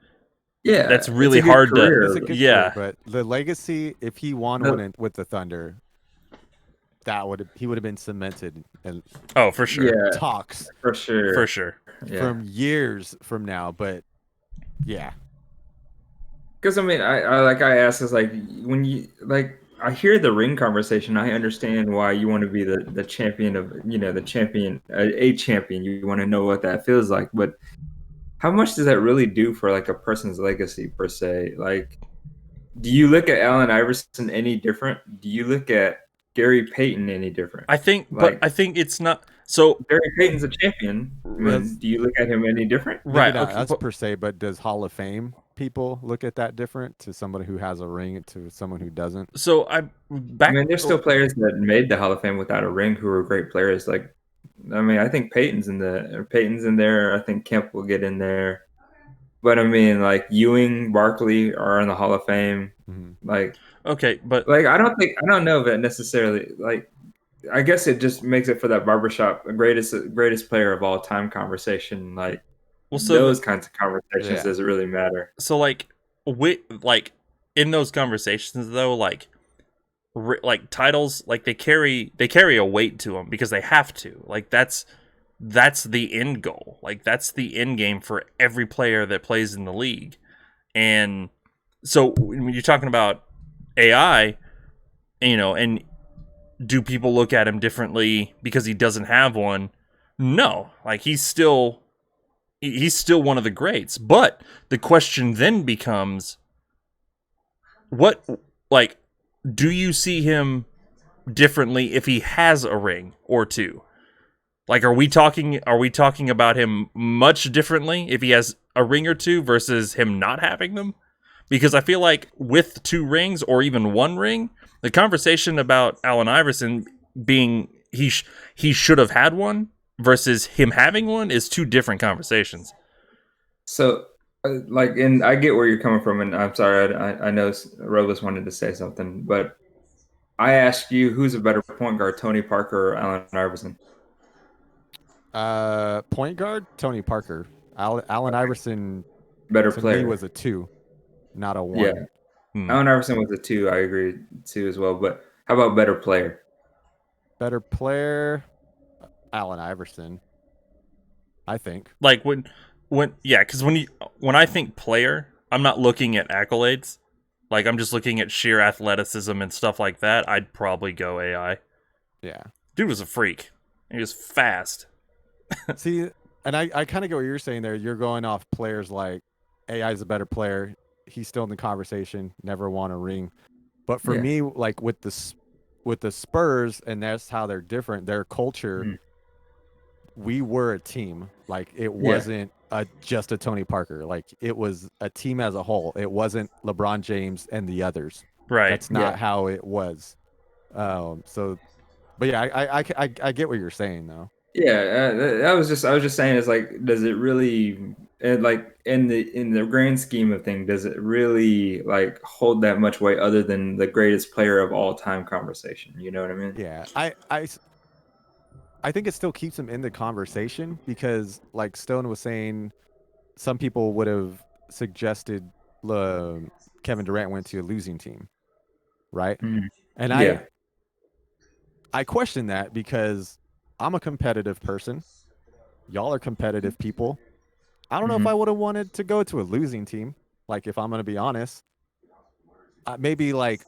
Yeah, that's really it's a good hard career. It's a to. good Yeah, career, but the legacy, if he won one with the Thunder, he would have been cemented and oh for sure, Yeah, talks for sure. for sure. Yeah. from years from now. But yeah, Because I mean, I asked is like when you like I hear the ring conversation, I understand why you want to be the champion of the champion, a champion. You want to know what that feels like, but how much does that really do for like a person's legacy per se? Like, do you look at Allen Iverson any different? Do you look at Gary Payton any different? I think, Like, but I think it's not. So Gary Payton's a champion. I mean, do you look at him any different? maybe right, not okay, us but- per se, but does Hall of Fame people look at that different to somebody who has a ring to someone who doesn't? so I mean, there's still players that made the Hall of Fame without a ring who were great players. Like, I mean, I think Peyton's in there. I think Kemp will get in there. But I mean, like Ewing, Barkley are in the Hall of Fame. Mm-hmm. Like okay, but I don't know if it necessarily like. I guess it just makes it for that barbershop greatest player of all time conversation. Like those kinds of conversations doesn't really matter. So like in those conversations though, like titles, like they carry a weight to them because they have to. Like that's the end goal. Like that's the end game for every player that plays in the league. And so when you're talking about AI, and do people look at him differently because he doesn't have one? No. Like he's still one of the greats. But the question then becomes, do you see him differently if he has a ring or 2? Like, are we talking about him much differently if he has a ring or 2 versus him not having them? Because I feel like with 2 rings or even 1 ring, the conversation about Allen Iverson being he should have had one versus him having one is 2 different conversations. So, and I get where you're coming from, and I'm sorry, I know Robus wanted to say something, but I asked you, who's a better point guard, Tony Parker or Allen Iverson? Point guard, Tony Parker. Allen Iverson, Better to player. me, was a 2, not a 1. Yeah. Allen Iverson was a 2. I agree too as well. But how about better player? Better player, Allen Iverson, I think. Like because when I think player, I'm not looking at accolades. Like I'm just looking at sheer athleticism and stuff like that. I'd probably go AI. Yeah. Dude was a freak. He was fast. See, and I kind of get what you're saying there. You're going off players like AI's a better player. He's still in the conversation. Never won a ring. But for me, like with the Spurs, and that's how they're different. Their culture, we were a team. Like it wasn't just a Tony Parker. Like it was a team as a whole. It wasn't LeBron James and the others. Right. That's not how it was. So, but yeah, I get what you're saying though. Yeah, I was just saying, is like, does it really, like in the grand scheme of things, does it really like hold that much weight other than the greatest player of all time conversation? You know what I mean? Yeah, I think it still keeps him in the conversation because, like Stone was saying, some people would have suggested Kevin Durant went to a losing team, right? Mhm. And Yeah. I question that because I'm a competitive person. Y'all are competitive people. I don't know if I would have wanted to go to a losing team. Like, if I'm going to be honest, maybe like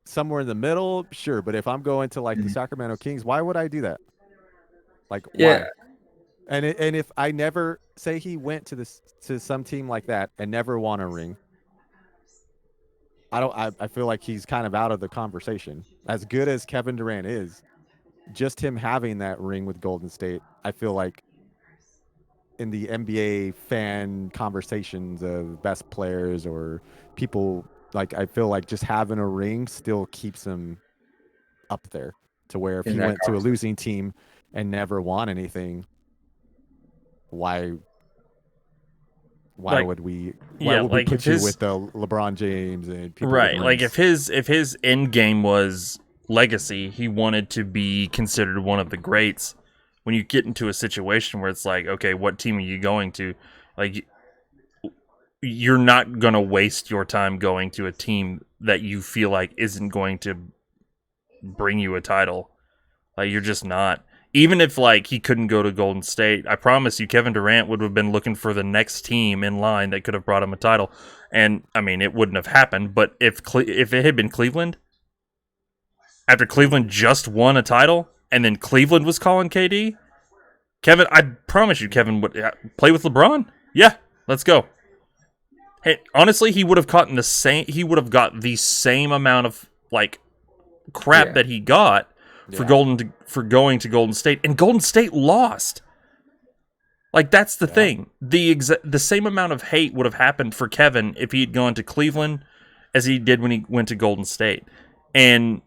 somewhere in the middle, sure. But if I'm going to like the Sacramento Kings, why would I do that? Like, why? And if I never say he went to some team like that and never won a ring, I feel like he's kind of out of the conversation. As good as Kevin Durant is, just him having that ring with Golden State, I feel like in the NBA fan conversations of best players or people, like I feel like just having a ring still keeps him up there, to where if In he that went to a conversation. losing team and never won anything, why Like, would we yeah, like if put you his with the LeBron James and people with right, like rings? if his end game was legacy, he wanted to be considered one of the greats. When you get into a situation where it's like, okay, what team are you going to? Like, you're not gonna waste your time going to a team that you feel like isn't going to bring you a title. Like, you're just not. Even if like he couldn't go to Golden State, I promise you, Kevin Durant would have been looking for the next team in line that could have brought him a title. And I mean, it wouldn't have happened. But if it had been Cleveland, after Cleveland just won a title, and then Cleveland was calling KD, Kevin, I promise you, Kevin would play with LeBron. Yeah, let's go. Hey, honestly, he would have gotten the same. He would have got the same amount of like crap Yeah. that he got for for going to Golden State, and Golden State lost. Like, that's the thing. The same amount of hate would have happened for Kevin if he had gone to Cleveland as he did when he went to Golden State. And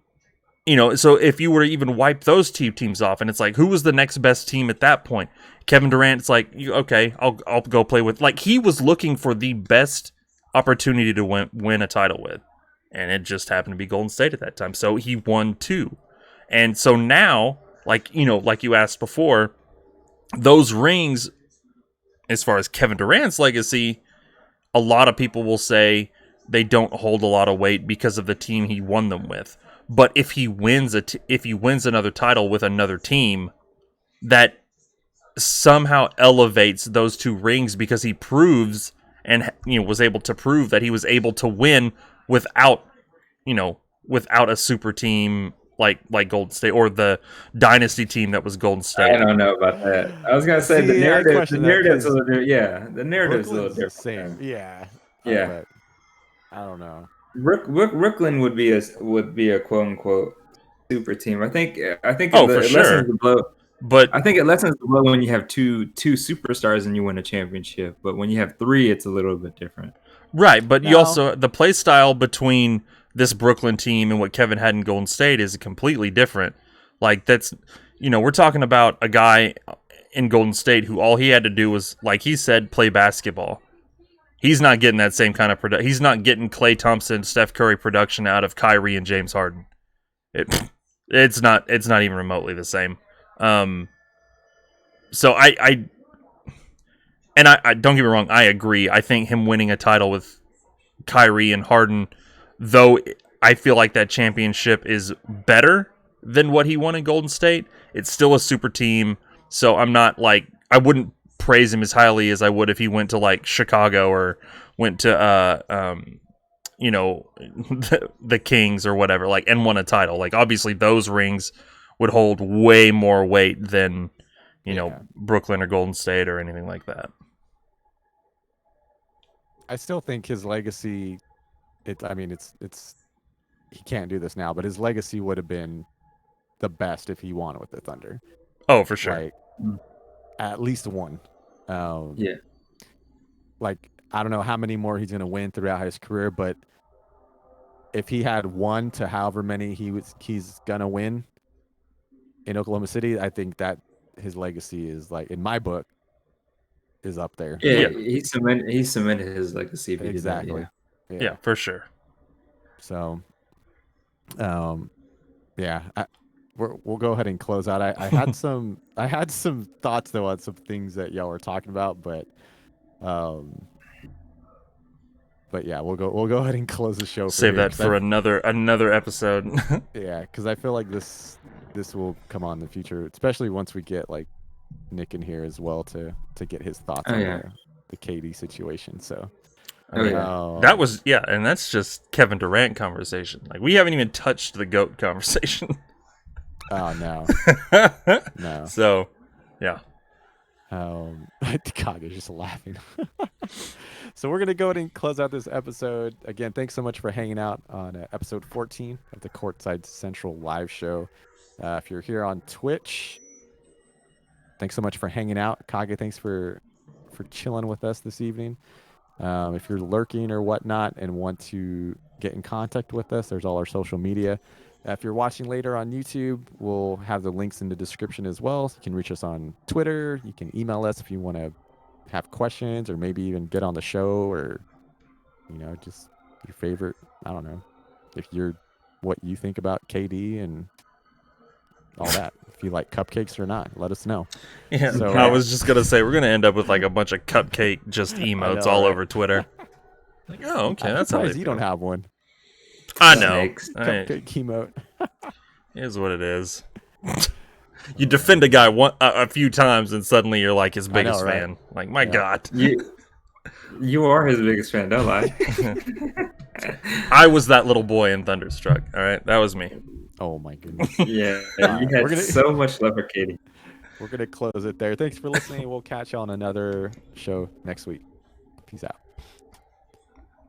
so if you were to even wipe those two teams off, and it's like, who was the next best team at that point? Kevin Durant, it's like, okay, I'll go play with. Like, he was looking for the best opportunity to win a title with, and it just happened to be Golden State at that time. So he won 2. And so now, like you asked before, those rings, as far as Kevin Durant's legacy, a lot of people will say they don't hold a lot of weight because of the team he won them with. But if he wins another title with another team, that somehow elevates those 2 rings, because he proves and was able to prove that he was able to win without a super team like Golden State, or the dynasty team that was Golden I State. don't know about that. I was gonna say See, the I narrative. The question that, narrative's a 'cause little different. Yeah, the narrative's a little Brooklyn's the different. same. Yeah. Yeah. But I don't know. Brooklyn would be a quote unquote super team. I think Oh, for it lessens sure. the blow. But I think it lessens the blow when you have two superstars and you win a championship. But when you have 3, it's a little bit different. right, but you No. also, the play style between this Brooklyn team and what Kevin had in Golden State is completely different. Like, that's we're talking about a guy in Golden State who all he had to do was, like he said, play basketball. He's not getting that same kind of production. He's not getting Klay Thompson, Steph Curry production out of Kyrie and James Harden. It's not even remotely the same. So I don't get me wrong, I agree. I think him winning a title with Kyrie and Harden, though I feel like that championship is better than what he won in Golden State, it's still a super team. So I'm not like, I wouldn't praise him as highly as I would if he went to like Chicago or went to the Kings or whatever, like, and won a title. Like, obviously those rings would hold way more weight than Brooklyn or Golden State or anything like that. I still think his legacy, it's he can't do this now, but his legacy would have been the best if he won with the Thunder. Oh, for sure. Like, at least one. Yeah. Like, I don't know how many more he's going to win throughout his career, but if he had 1 to however many he's going to win in Oklahoma City, I think that his legacy is, like, in my book, is up there. Yeah, he cemented his legacy. If he did that, Exactly. Yeah, for sure. So, yeah, we'll go ahead and close out. I had some thoughts though on some things that y'all were talking about, but yeah, we'll go ahead and close the show. Save here, that for another episode. Yeah, because I feel like this will come on in the future, especially once we get like Nick in here as well to get his thoughts on the KD situation. So. That was and that's just Kevin Durant conversation. Like, we haven't even touched the GOAT conversation. Oh no. No. So, yeah. God, they're just laughing. So we're gonna go ahead and close out this episode. Again, thanks so much for hanging out on episode 14 of the Courtside Central live show. If you're here on Twitch, thanks so much for hanging out. Kage, thanks for chilling with us this evening. If you're lurking or whatnot and want to get in contact with us, there's all our social media. If you're watching later on YouTube, we'll have the links in the description as well. So you can reach us on Twitter. You can email us if you want to have questions or maybe even get on the show or, just your favorite, I don't know, what you think about KD and all that. If you like cupcakes or not, let us know. Yeah, So, I was just gonna say we're gonna end up with like a bunch of cupcake just emotes all over Twitter. Like, oh, okay, I'm that's how surprised they you feel. don't have one. I know. Snakes. Cupcake emote. Is what it is. You defend a guy a few times, and suddenly you're like his biggest right? fan. Like, my God. You are his biggest fan, don't lie. I was that little boy in Thunderstruck. All right, that was me. Oh my goodness. Yeah, right, you had so much love for Katie. We're gonna close it there. Thanks for listening. We'll catch you on another show next week. Peace out.